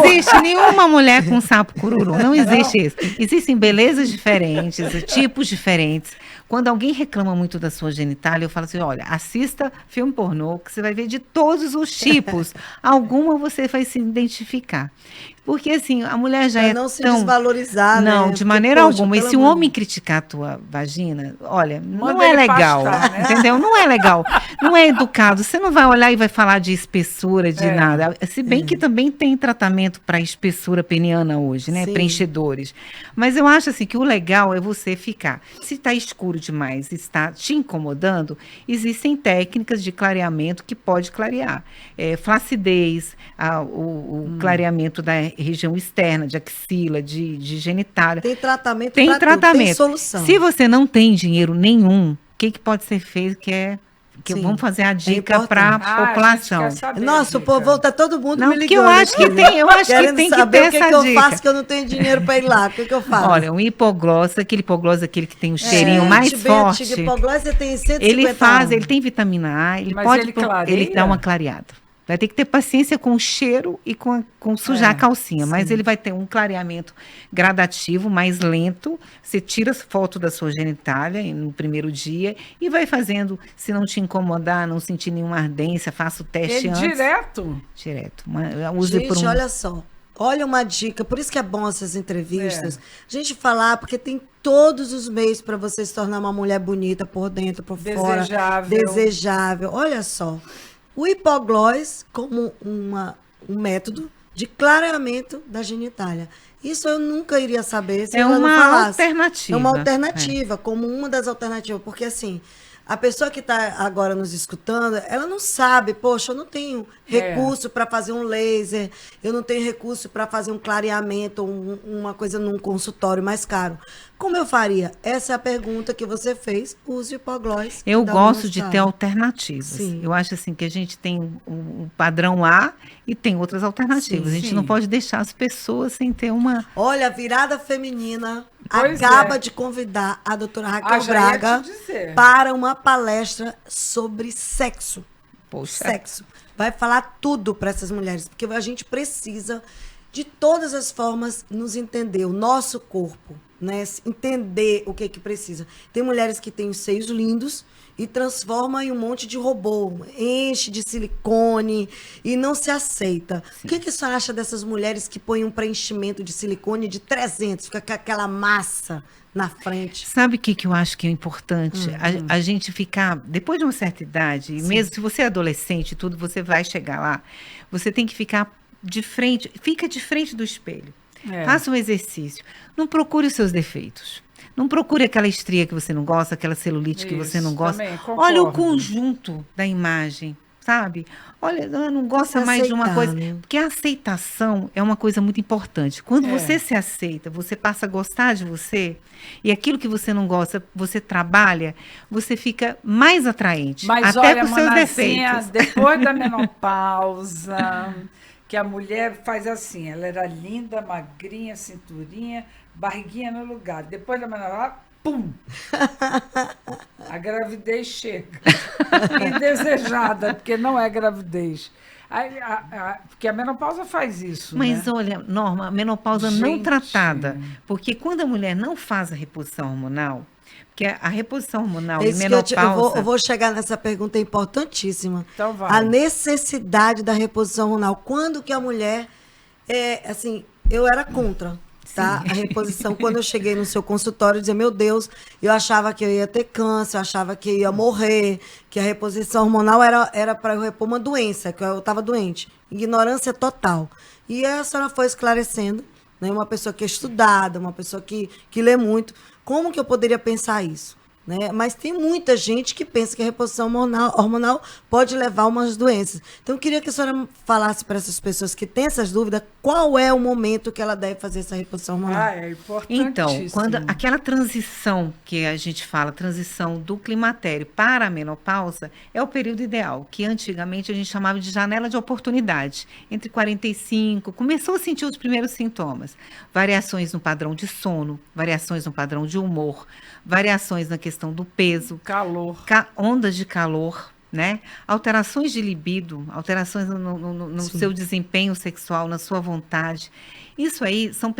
existe nenhuma mulher com sapo cururu. Não existe isso. Existem belezas diferentes, tipos diferentes. Quando alguém reclama muito da sua genitália, eu falo assim, olha, assista filme pornô, que você vai ver de todos os tipos. Alguma você vai se identificar. Porque, assim, a mulher já Pra não se desvalorizar, né? Não, de Porque, maneira poxa, alguma. E pelo se o amor homem de- criticar a tua vagina, olha, Manda não é ele legal, pastar, né? entendeu? Não é legal. Não é educado. Você não vai olhar e vai falar de espessura, de nada. Se bem que também tem tratamento para espessura peniana hoje, né? Sim. Preenchedores. Mas eu acho, assim, que o legal é você ficar. Se está escuro demais e está te incomodando, existem técnicas de clareamento que pode clarear. Flacidez, o clareamento da região externa, de axila, de genitália. Tem tratamento Tem pra tudo, tratamento. tem solução. Se você não tem dinheiro nenhum, o que pode ser feito que Sim, vamos fazer a dica importante. para a A gente população. quer saber, Nossa, o Dica. povo tá todo mundo Não, me porque ligando. eu acho que aqui, tem- eu acho que querendo tem que saber ter o que essa eu dica. faço que eu não tenho dinheiro para ir lá. O que eu faço? Olha, um hipoglós, aquele que tem o cheirinho Gente, mais bem forte. antigo, hipoglós, você tem 150 Ele tem vitamina A, ele Mas pode ele clareia? ele dá uma clareada. Vai ter que ter paciência com o cheiro e com sujar a calcinha, mas ele vai ter um clareamento gradativo, mais lento. Você tira foto da sua genitália no primeiro dia e vai fazendo, se não te incomodar, não sentir nenhuma ardência, faça o teste Ele antes. direto? Direto. Use Gente, por um... olha só. Olha uma dica, por isso que é bom essas entrevistas. A gente falar, porque tem todos os meios para você se tornar uma mulher bonita por dentro, por fora. Desejável. Olha só. O hipoglós como um método de clareamento da genitália. Isso eu nunca iria saber se ela não falasse. Alternativa. É uma alternativa, como uma das alternativas. Porque assim, a pessoa que está agora nos escutando, ela não sabe, poxa, eu não tenho recurso para fazer um laser, eu não tenho recurso para fazer um clareamento, uma coisa num consultório mais caro. Como eu faria? Essa é a pergunta que você fez, use o hipoglós. Eu dá uma gosto de mostrada. ter alternativas. Sim. Eu acho assim que a gente tem um padrão A e tem outras alternativas. Sim, a gente sim. não pode deixar as pessoas sem ter uma... Olha, a Virada Feminina Pois acaba é. de convidar a doutora Raquel já ia Braga te dizer. para uma palestra sobre sexo. Poxa. Sexo. Vai falar tudo para essas mulheres, porque a gente precisa de todas as formas, nos entender, o nosso corpo, né? Entender o que precisa. Tem mulheres que têm os seios lindos e transforma em um monte de robô, enche de silicone e não se aceita. Sim. O que a senhora acha dessas mulheres que põem um preenchimento de silicone de 300, fica com aquela massa na frente? Sabe o que eu acho que é importante? A gente ficar, depois de uma certa idade, e mesmo se você é adolescente e tudo, você vai chegar lá, você tem que ficar de frente, fica de frente do espelho. Faça um exercício. Não procure os seus defeitos. Não procure aquela estria que você não gosta, aquela celulite que você não gosta. Olha o conjunto da imagem, sabe? Olha, não gosta mais de uma coisa. Porque a aceitação é uma coisa muito importante. Quando você se aceita, você passa a gostar de você, e aquilo que você não gosta, você trabalha, você fica mais atraente. Mas até olha, com seus defeitos. Depois da menopausa, que a mulher faz assim, ela era linda, magrinha, cinturinha, barriguinha no lugar. Depois da menopausa, pum! A gravidez chega. Indesejada, porque não é gravidez. Porque a menopausa faz isso. Mas né? olha, Norma, a menopausa não tratada. Porque quando a mulher não faz a reposição hormonal, porque a reposição hormonal e menopausa... Eu vou chegar nessa pergunta importantíssima. Então vai. A necessidade da reposição hormonal. Quando que a mulher... assim, eu era contra, tá? A reposição. Quando eu cheguei no seu consultório, eu dizia, meu Deus, eu achava que eu ia ter câncer, eu achava que eu ia morrer, que a reposição hormonal era para eu repor uma doença, que eu estava doente. Ignorância total. E a senhora foi esclarecendo, né? Uma pessoa que é estudada, uma pessoa que lê muito. Como que eu poderia pensar isso? Né? Mas tem muita gente que pensa que a reposição hormonal pode levar a umas doenças. Então, eu queria que a senhora falasse para essas pessoas que têm essas dúvidas, qual é o momento que ela deve fazer essa reposição hormonal? É importantíssimo. Então, quando aquela transição que a gente fala, transição do climatério para a menopausa, é o período ideal, que antigamente a gente chamava de janela de oportunidade. Entre 45, começou a sentir os primeiros sintomas. Variações no padrão de sono, variações no padrão de humor, variações na questão do peso, calor, ondas de calor, né? Alterações de libido, alterações no seu desempenho sexual, na sua vontade. Isso aí são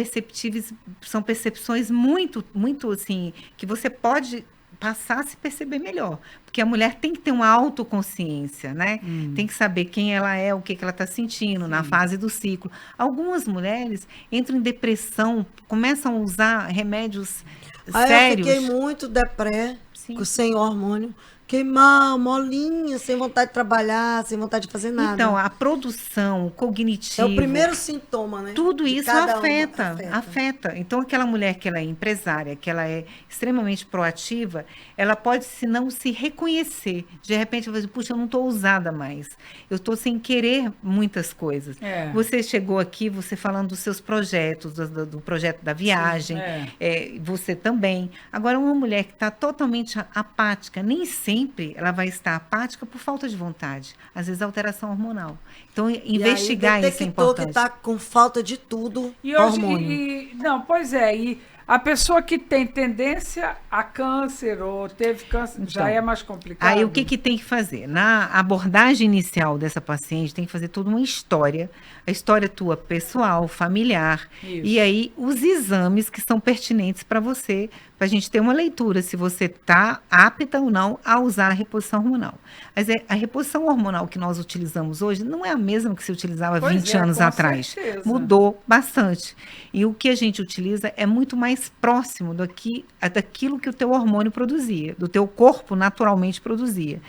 percepções muito, muito assim, que você pode passar a se perceber melhor. Porque a mulher tem que ter uma autoconsciência, né? Tem que saber quem ela é, o que ela está sentindo na fase do ciclo. Algumas mulheres entram em depressão, começam a usar remédios sérios. Eu fiquei muito deprê, sem hormônio. Fiquei mal, molinha, sem vontade de trabalhar, sem vontade de fazer nada. Então, a produção cognitiva... É o primeiro sintoma, né? Tudo isso afeta. Então, aquela mulher que ela é empresária, que ela é extremamente proativa, ela pode, se não se reconhecer. De repente, ela vai dizer, puxa, eu não estou ousada mais. Eu estou sem querer muitas coisas. Você chegou aqui, você falando dos seus projetos, do projeto da viagem, você também. Agora, uma mulher que está totalmente apática, nem sempre ela vai estar apática por falta de vontade. Às vezes, alteração hormonal. Então, investigar isso é importante. Que está com falta de tudo, e hormônio. E a pessoa que tem tendência a câncer ou teve câncer, então, já é mais complicado. Aí, o que tem que fazer? Na abordagem inicial dessa paciente, tem que fazer toda uma história. A história tua pessoal, familiar. Isso. E aí, os exames que são pertinentes para você, para a gente ter uma leitura se você está apta ou não a usar a reposição hormonal. Mas a reposição hormonal que nós utilizamos hoje não é a mesma que se utilizava 20 anos atrás. Certeza. Mudou bastante. E o que a gente utiliza é muito mais próximo daquilo que o teu hormônio produzia, do teu corpo naturalmente produzia.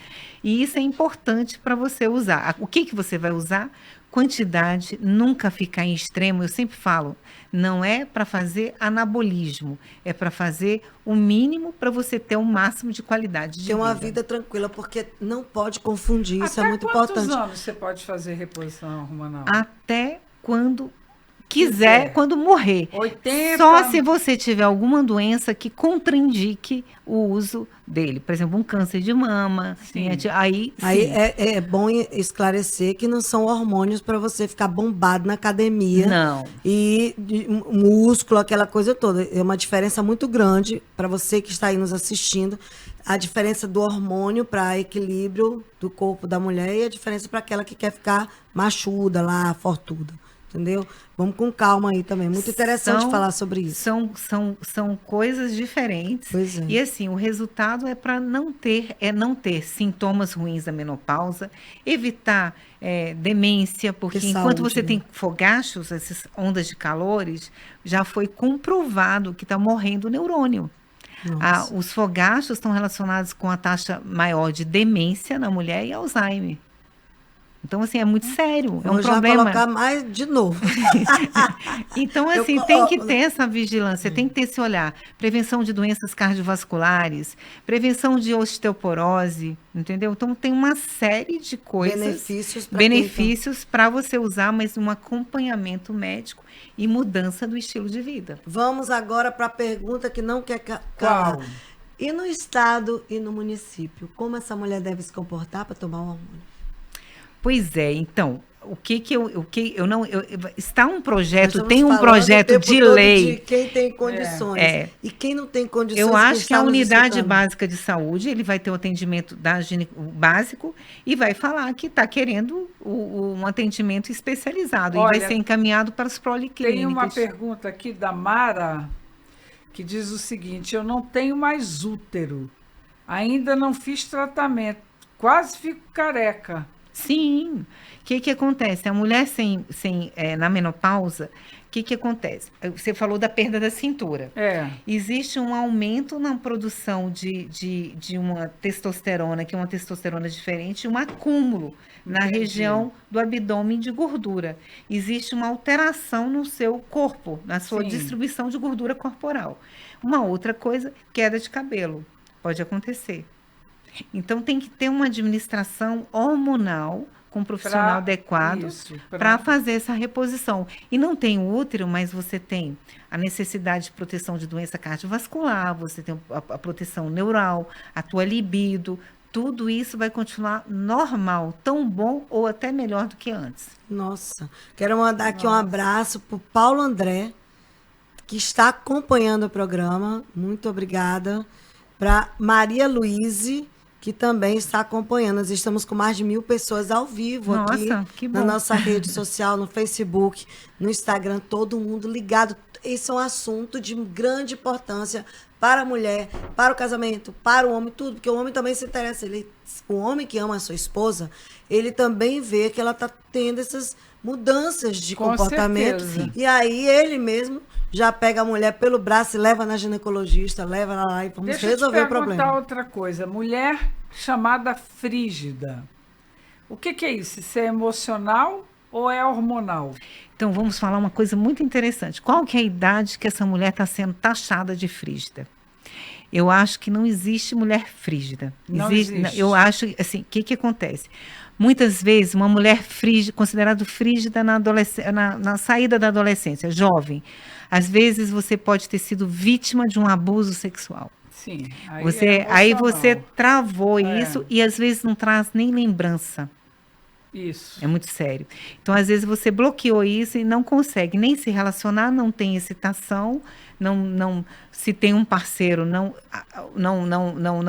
E isso é importante para você usar. O que você vai usar? Quantidade, nunca ficar em extremo. Eu sempre falo, não é para fazer anabolismo, é para fazer o mínimo para você ter o máximo de qualidade de vida. Ter uma vida tranquila, porque não pode confundir, isso é muito importante. Até quantos anos você pode fazer reposição hormonal? Até quando quiser, quando morrer. 80. Só se você tiver alguma doença que contraindique o uso dele. Por exemplo, um câncer de mama. Aí é bom esclarecer que não são hormônios para você ficar bombado na academia. Não. E músculo, aquela coisa toda. É uma diferença muito grande para você que está aí nos assistindo. A diferença do hormônio para equilíbrio do corpo da mulher e a diferença para aquela que quer ficar machuda lá, fortuda. entendeu? Vamos com calma aí também. Muito interessante São- falar sobre isso. São coisas diferentes. Pois é. E assim, o resultado é para não ter sintomas ruins da menopausa, evitar demência, porque Que enquanto saúde, você né? tem fogachos, essas ondas de calores, já foi comprovado que está morrendo o neurônio. Nossa. Os fogachos estão relacionados com a taxa maior de demência na mulher e Alzheimer. Então, assim, é muito sério. É um Vou já problema. colocar mais de novo. Então, Eu assim, coloco, tem que né? ter essa vigilância, tem que ter esse olhar. Prevenção de doenças cardiovasculares, prevenção de osteoporose, entendeu? Então, tem uma série de coisas, Benefícios pra para você usar, mas um acompanhamento médico e mudança do estilo de vida. Vamos agora para a pergunta que não quer calar. Qual? E no estado e no município, como essa mulher deve se comportar para tomar o hormônio? Pois é, então, está um projeto, Nós tem estamos um falando o projeto tempo de todo lei. de quem tem condições. É. E quem não tem condições. Eu acho que a está nos unidade escutando. básica de saúde, ele vai ter o atendimento básico e vai falar que está querendo um atendimento especializado. Olha, e vai ser encaminhado para as policlínicas. Tem uma pergunta aqui da Mara, que diz o seguinte: eu não tenho mais útero, ainda não fiz tratamento, quase fico careca. Sim. O que acontece? A mulher na menopausa, o que acontece? Você falou da perda da cintura. Existe um aumento na produção de uma testosterona, que é uma testosterona diferente, um acúmulo na região do abdômen de gordura. Existe uma alteração no seu corpo, na sua Sim. distribuição de gordura corporal. Uma outra coisa, queda de cabelo. Pode acontecer. Então, tem que ter uma administração hormonal com um profissional adequado para fazer essa reposição. E não tem o útero, mas você tem a necessidade de proteção de doença cardiovascular, você tem a proteção neural, a tua libido, tudo isso vai continuar normal, tão bom ou até melhor do que antes. Nossa, quero mandar aqui um abraço para o Paulo André, que está acompanhando o programa. Muito obrigada. Para Maria Luíse, que também está acompanhando. Nós estamos com mais de 1.000 pessoas ao vivo aqui que na bom. nossa rede social, no Facebook, no Instagram, todo mundo ligado. Esse é um assunto de grande importância para a mulher, para o casamento, para o homem, tudo, porque o homem também se interessa. O homem que ama a sua esposa, ele também vê que ela está tendo essas mudanças de Com comportamento. certeza. E aí ele mesmo já pega a mulher pelo braço e leva na ginecologista, leva ela lá e vamos Deixa resolver eu o te perguntar problema. outra coisa. Mulher chamada frígida. O que é isso? Isso é emocional ou é hormonal? Então, vamos falar uma coisa muito interessante. Qual que é a idade que essa mulher está sendo taxada de frígida? Eu acho que não existe mulher frígida. Não existe. Eu acho, assim, o que acontece? Muitas vezes, uma mulher frígida, considerada frígida na saída da adolescência, jovem, às vezes você pode ter sido vítima de um abuso sexual. Sim. Aí você travou É. isso e às vezes não traz nem lembrança. Isso. É muito sério. Então, às vezes, você bloqueou isso e não consegue nem se relacionar, não tem excitação, se tem um parceiro, não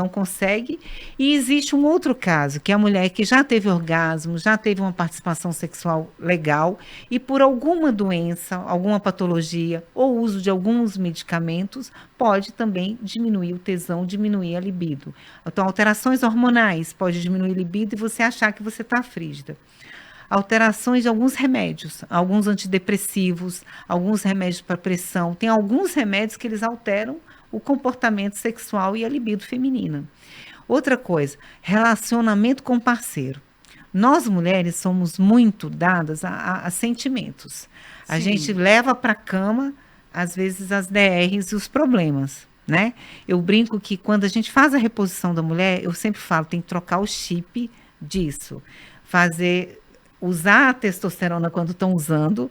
consegue. E existe um outro caso, que é a mulher que já teve orgasmo, já teve uma participação sexual legal, e por alguma doença, alguma patologia, ou uso de alguns medicamentos, pode também diminuir o tesão, diminuir a libido. Então, alterações hormonais pode diminuir a libido e você achar que você está frígida. Alterações de alguns remédios, alguns antidepressivos, alguns remédios para pressão. Tem alguns remédios que eles alteram o comportamento sexual e a libido feminina. Outra coisa, relacionamento com o parceiro. Nós, mulheres, somos muito dadas a sentimentos. A gente leva para a cama, às vezes, as DRs e os problemas, né? Eu brinco que quando a gente faz a reposição da mulher, eu sempre falo, tem que trocar o chip disso. Usar a testosterona quando estão usando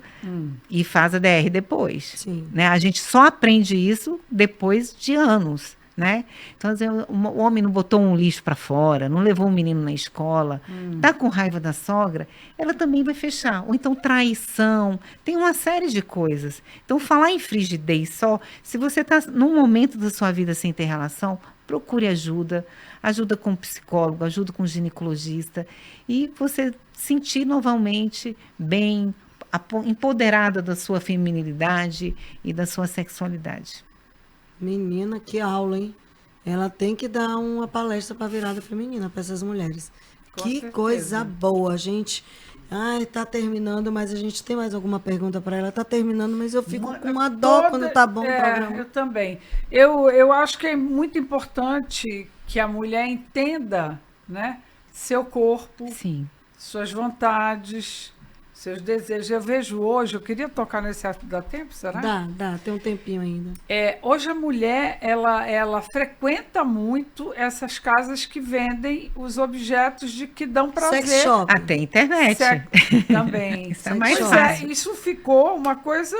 e faz a DR depois. Sim. Né? A gente só aprende isso depois de anos. Né? Então, às vezes, o homem não botou um lixo para fora, não levou um menino na escola, está com raiva da sogra, ela também vai fechar. Ou então traição, tem uma série de coisas. Então, falar em frigidez só, se você está num momento da sua vida sem ter relação, procure ajuda com um psicólogo, ajuda com um ginecologista, e você sentir novamente bem, empoderada da sua feminilidade e da sua sexualidade. Menina, que aula, hein? Ela tem que dar uma palestra para a virada feminina para essas mulheres. Com Que certeza. coisa boa, gente. Ai, tá terminando, mas a gente tem mais alguma pergunta para ela? Tá terminando, mas eu fico com uma dó quando tá bom o programa. Eu também. Eu acho que é muito importante que a mulher entenda, né, seu corpo, Sim. suas vontades, seus desejos. Eu vejo hoje, eu queria tocar nesse assunto, dá tempo, será? Dá, tem um tempinho ainda. Hoje a mulher, ela frequenta muito essas casas que vendem os objetos de que dão prazer. Sex shop. Até internet. Também. Isso é mais Pois fácil. isso ficou uma coisa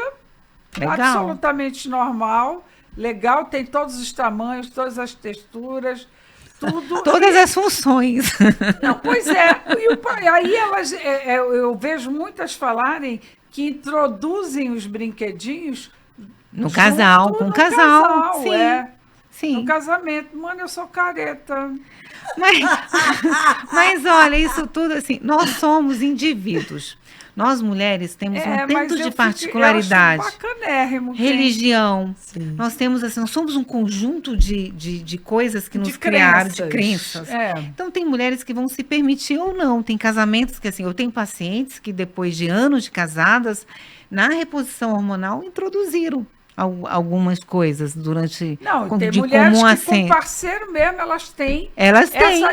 Legal. absolutamente normal, legal, tem todos os tamanhos, todas as texturas, tudo. Todas as funções. Não, pois é. Aí eu vejo muitas falarem que introduzem os brinquedinhos No junto casal, com no o casal. Sim. No Sim. casamento. Mano, eu sou careta. Mas olha, isso tudo assim, nós somos indivíduos. Nós mulheres temos um mas tanto eu de particularidade. Eu acho bacanérrimo. Religião. Sim. Nós temos assim, nós somos um conjunto de coisas que De nos criaram, de crenças. crenças. É. Então tem mulheres que vão se permitir ou não. Tem casamentos que assim, eu tenho pacientes que depois de anos de casadas, na reposição hormonal introduziram algumas coisas durante Não, tem de mulheres comum que assento. com parceiro mesmo, elas têm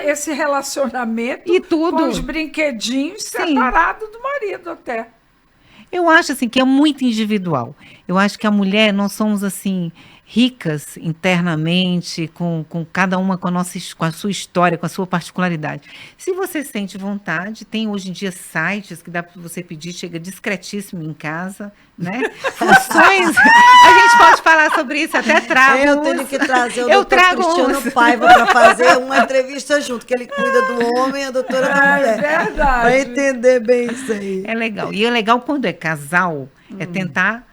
esse relacionamento E tudo. com os brinquedinhos separados do marido até. Eu acho assim que é muito individual. Eu acho que a mulher, nós somos assim ricas internamente, com cada uma com a sua história, com a sua particularidade. Se você sente vontade, tem hoje em dia sites que dá para você pedir, chega discretíssimo em casa, né? Funções, a gente pode falar sobre isso, até trago. Eu tenho que trazer o Eu doutor trago Cristiano uns. Paiva para fazer uma entrevista junto, que ele cuida do homem e a doutora da mulher. Verdade. Vai entender bem isso aí. É legal. E é legal quando é casal, é tentar,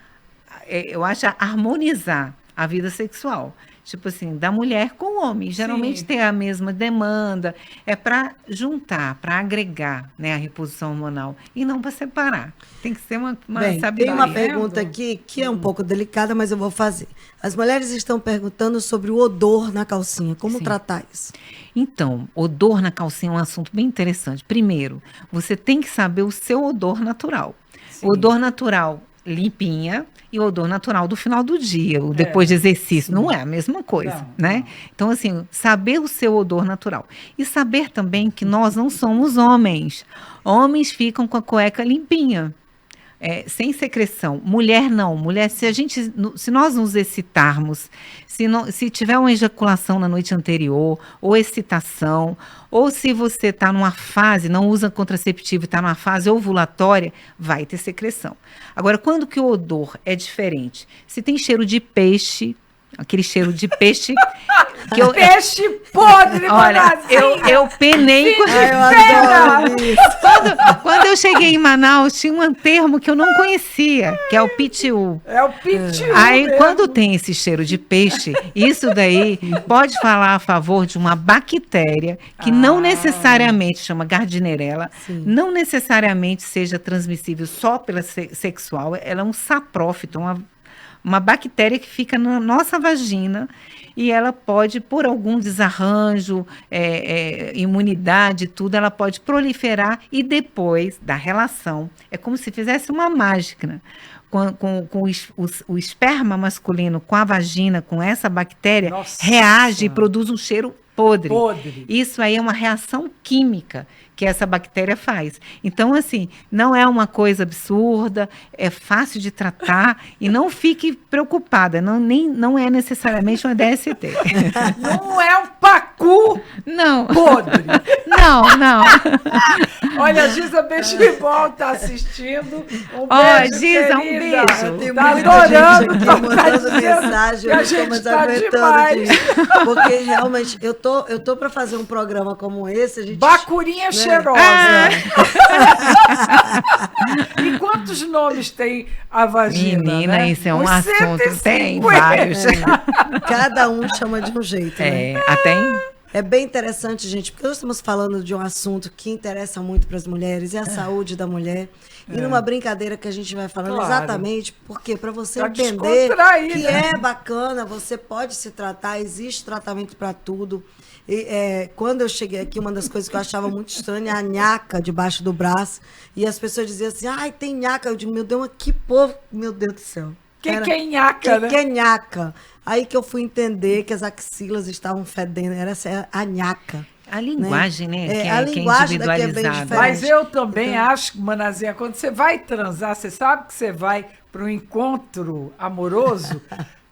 eu acho, harmonizar a vida sexual. Tipo assim, da mulher com o homem. Geralmente tem a mesma demanda. É para juntar, para agregar, né, a reposição hormonal. E não para separar. Tem que ser uma Bem, sabedoria. tem uma pergunta aqui que é um pouco delicada, mas eu vou fazer. As mulheres estão perguntando sobre o odor na calcinha. Como Sim. tratar isso? Então, odor na calcinha é um assunto bem interessante. Primeiro, você tem que saber o seu odor natural. O odor natural limpinha e o odor natural do final do dia, ou depois de exercício. Não é a mesma coisa, né? Então, assim, saber o seu odor natural. E saber também que nós não somos homens. Homens ficam com a cueca limpinha. Sem secreção. Mulher não. Mulher, se nós nos excitarmos, se tiver uma ejaculação na noite anterior, ou excitação, ou se você está numa fase, não usa contraceptivo e está numa fase ovulatória, vai ter secreção. Agora, quando que o odor é diferente? Se tem cheiro de peixe, aquele cheiro de peixe... Peixe podre, Olha, Manazinha. eu penei... Eu adoro isso. Quando eu cheguei em Manaus, tinha um termo que eu não conhecia, que é o pitiu. É o pitiu. Aí, mesmo. quando tem esse cheiro de peixe, isso daí pode falar a favor de uma bactéria que não necessariamente, chama Gardnerella, não necessariamente seja transmissível só pela sexual, ela é um saprófito, uma bactéria que fica na nossa vagina e ela pode, por algum desarranjo, imunidade, tudo, ela pode proliferar e depois da relação, é como se fizesse uma mágica, com o esperma masculino com a vagina, com essa bactéria, reage e produz um cheiro podre. Isso aí é uma reação química que essa bactéria faz. Então, assim, não é uma coisa absurda, é fácil de tratar e não fique preocupada, não é necessariamente uma DST. Não é um pacu Não. podre. Não. Olha, a Giza Bexibol tá assistindo. Giza, um querida. beijo. Tem Tá muita adorando, gente aqui tá mandando dizendo mensagem, que eu a não estou gente mais tá aguentando. demais. Porque realmente, eu tô para fazer um programa como esse, a gente... Bacurinha cheirosa. E quantos nomes tem a vagina? Menina, né? isso é um Uns assunto, 150. tem vários. Cada um chama de um jeito, né? Até em É bem interessante, gente, porque nós estamos falando de um assunto que interessa muito para as mulheres, é a saúde da mulher. E numa brincadeira que a gente vai falando exatamente porque para você Pra entender descontrair, que né? é bacana, você pode se tratar, existe tratamento para tudo. E, quando eu cheguei aqui, uma das coisas que eu achava muito estranha é a nhaca debaixo do braço. E as pessoas diziam assim, ai, tem nhaca. Eu digo, meu Deus, que povo, meu Deus do céu. Que é nhaca, né? Que é nhaca? Aí que eu fui entender que as axilas estavam fedendo, era essa a nhaca. A linguagem, né? É, que a é, que é linguagem daqui é bem individualizada. diferente. Mas eu também acho, Manazinha, quando você vai transar, você sabe que você vai para um encontro amoroso,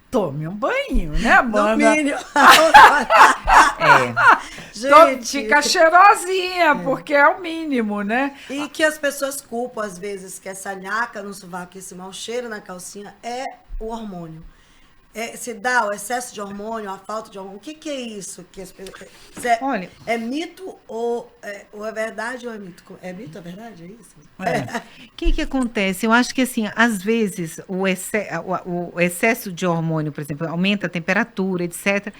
tome um banho, né, No mana? mínimo. Gente, Fica cheirosinha, porque é o mínimo, né? e que as pessoas culpam, às vezes, que essa nhaca no sovaco, esse mau cheiro na calcinha, é o hormônio. Se dá o excesso de hormônio, a falta de hormônio. O que é isso? Que as pessoas, Olha, é mito ou é verdade ou é mito? É mito, é verdade? É isso? o que acontece? Eu acho que, assim, às vezes, o excesso de hormônio, por exemplo, aumenta a temperatura, etc.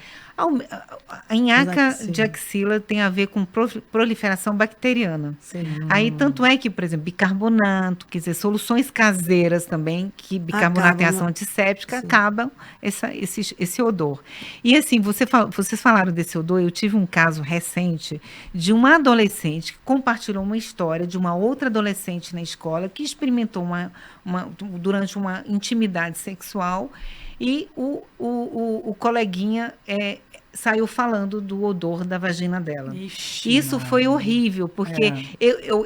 A nhaca de axila tem a ver com proliferação bacteriana. Sim. Aí, tanto é que, por exemplo, bicarbonato, quer dizer, soluções caseiras também, que bicarbonato tem ação antisséptica, acabam esse odor. E, assim, vocês falaram desse odor, eu tive um caso recente de uma adolescente que compartilhou uma história de uma outra adolescente na escola que experimentou durante uma intimidade sexual e o coleguinha saiu falando do odor da vagina dela. Ixi, Isso foi horrível, porque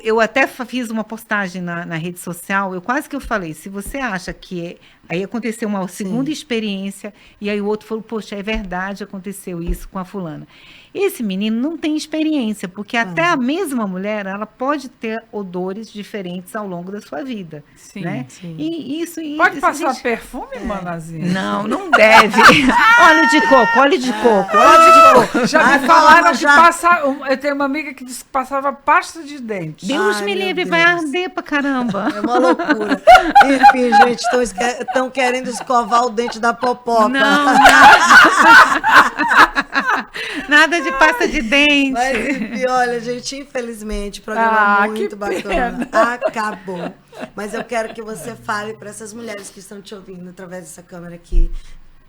eu até fiz uma postagem na rede social, quase que eu falei, se você acha que aí aconteceu uma segunda experiência, e aí o outro falou, poxa, é verdade, aconteceu isso com a fulana. Esse menino não tem experiência, porque até a mesma mulher, ela pode ter odores diferentes ao longo da sua vida. Sim, né? sim. E isso... Pode passar perfume, Manazinha? Não deve. Óleo de coco. Já me falaram que passava... Eu tenho uma amiga que disse que passava pasta de dente. Deus Ai, me meu livre, vai Deus. arder pra caramba. É uma loucura. Enfim, gente, estão querendo escovar o dente da popoca. Não. Nada de pasta de dente. Mas, enfim, olha, gente, infelizmente, o programa muito que bacana. pena. Acabou. Mas eu quero que você fale para essas mulheres que estão te ouvindo através dessa câmera aqui.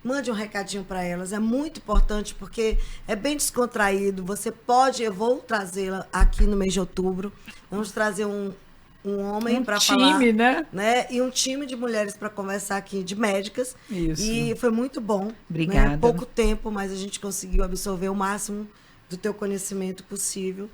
Mande um recadinho para elas. É muito importante porque é bem descontraído. Você pode, eu vou trazê-la aqui no mês de outubro. Vamos trazer um homem para falar. time, né? E um time de mulheres para conversar aqui, de médicas. Isso. E foi muito bom. Obrigada. Né? Pouco tempo, mas a gente conseguiu absorver o máximo do teu conhecimento possível.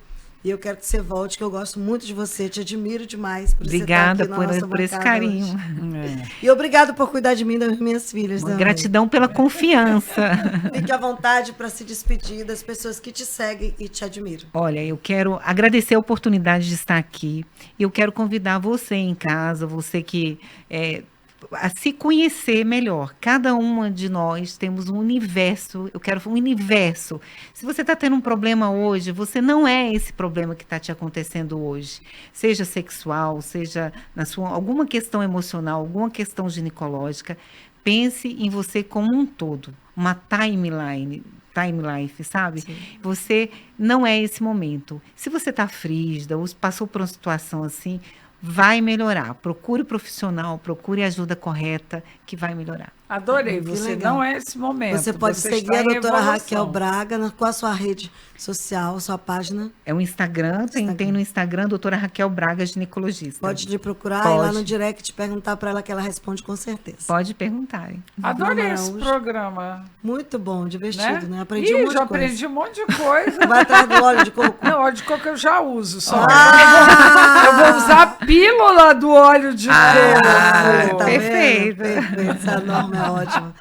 E eu quero que você volte, que eu gosto muito de você, te admiro demais por Obrigada você estar aqui na nossa por esse bancada carinho. hoje. E obrigado por cuidar de mim e das minhas filhas. também. Gratidão pela confiança. Fique à vontade para se despedir das pessoas que te seguem e te admiram. Olha, eu quero agradecer a oportunidade de estar aqui. Eu quero convidar você em casa, você que a se conhecer melhor. Cada uma de nós temos um universo. Eu quero um universo. Se você está tendo um problema hoje, você não é esse problema que está te acontecendo hoje. Seja sexual, seja alguma questão emocional, alguma questão ginecológica. Pense em você como um todo. Uma time life, sabe? Sim. Você não é esse momento. Se você está frígida ou passou por uma situação assim, vai melhorar. Procure profissional, procure a ajuda correta, que vai melhorar. Adorei. Que Você legal. não é esse momento. Você pode seguir está a em doutora evolução. Raquel Braga. Qual a sua rede social, sua página? É o Instagram, tem no Instagram, doutora Raquel Braga, ginecologista. Pode te procurar Pode. e lá no direct perguntar para ela que ela responde com certeza. Pode perguntar. Hein? Adorei Não, esse hoje- programa. Muito bom, divertido, né? Né? Aprendi um monte já de coisa. aprendi um monte de coisa. Vai atrás do óleo de coco. Não, óleo de coco eu já uso. Só. Ah! Eu vou usar a pílula do óleo de coco. Tá Perfeito. vendo? Perfeito. Essa Norma é ótima.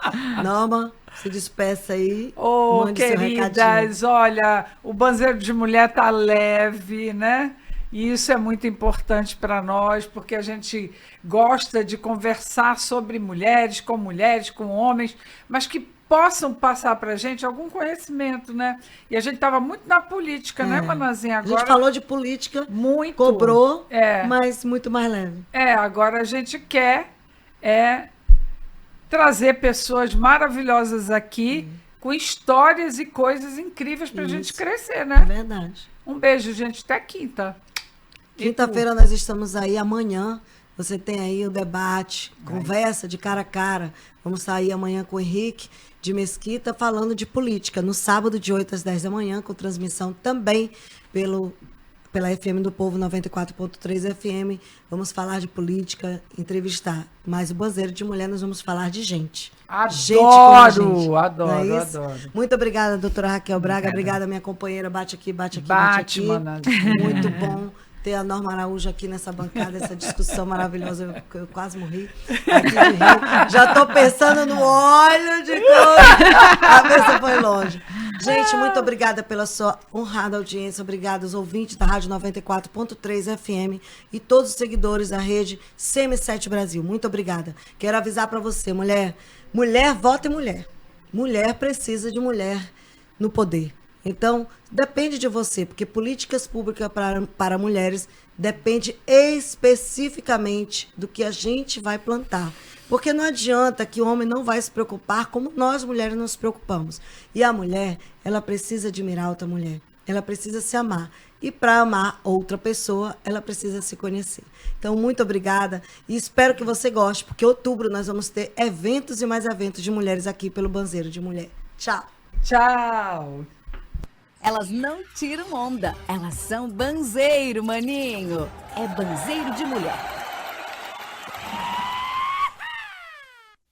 Norma, se despeça aí. Ô, mande seu recadinho. queridas, olha, o Banzeiro de Mulher tá leve, né? E isso é muito importante para nós, porque a gente gosta de conversar sobre mulheres, com homens, mas que possam passar para a gente algum conhecimento, né? E a gente estava muito na política, né, Manazinha? A Agora, gente falou de política, muito. cobrou, É. mas muito mais leve. Agora a gente quer trazer pessoas maravilhosas aqui com histórias e coisas incríveis pra gente crescer, É né? verdade. Um beijo, gente. Até quinta. Quinta-feira nós estamos aí. Amanhã você tem aí o debate, conversa de cara a cara. Vamos sair amanhã com o Henrique de Mesquita falando de política. No sábado, de 8 às 10 da manhã, com transmissão também pela FM do Povo 94.3 FM. Vamos falar de política, entrevistar. Mas o Banzeiro de Mulher, nós vamos falar de gente. Gente como a gente. Adoro, Não é isso? adoro. Muito obrigada, doutora Raquel Braga. Obrigada, minha companheira. Bate aqui, bate aqui, bate aqui. Manazinha. Muito bom ter a Norma Araújo aqui nessa bancada, essa discussão maravilhosa. Eu quase morri aqui de rir. Já estou pensando no óleo de coisa. A cabeça foi longe. Gente, muito obrigada pela sua honrada audiência. Obrigada aos ouvintes da Rádio 94.3 FM e todos os seguidores da rede CM7 Brasil. Muito obrigada. Quero avisar para você, mulher. Mulher vota em mulher. Mulher precisa de mulher no poder. Então, depende de você, porque políticas públicas para mulheres depende especificamente do que a gente vai plantar. Porque não adianta que o homem não vai se preocupar como nós mulheres nos preocupamos. E a mulher, ela precisa admirar outra mulher. Ela precisa se amar. E para amar outra pessoa, ela precisa se conhecer. Então, muito obrigada e espero que você goste, porque em outubro nós vamos ter eventos e mais eventos de mulheres aqui pelo Banzeiro de Mulher. Tchau! Tchau! Elas não tiram onda, elas são banzeiro, maninho. É banzeiro de mulher.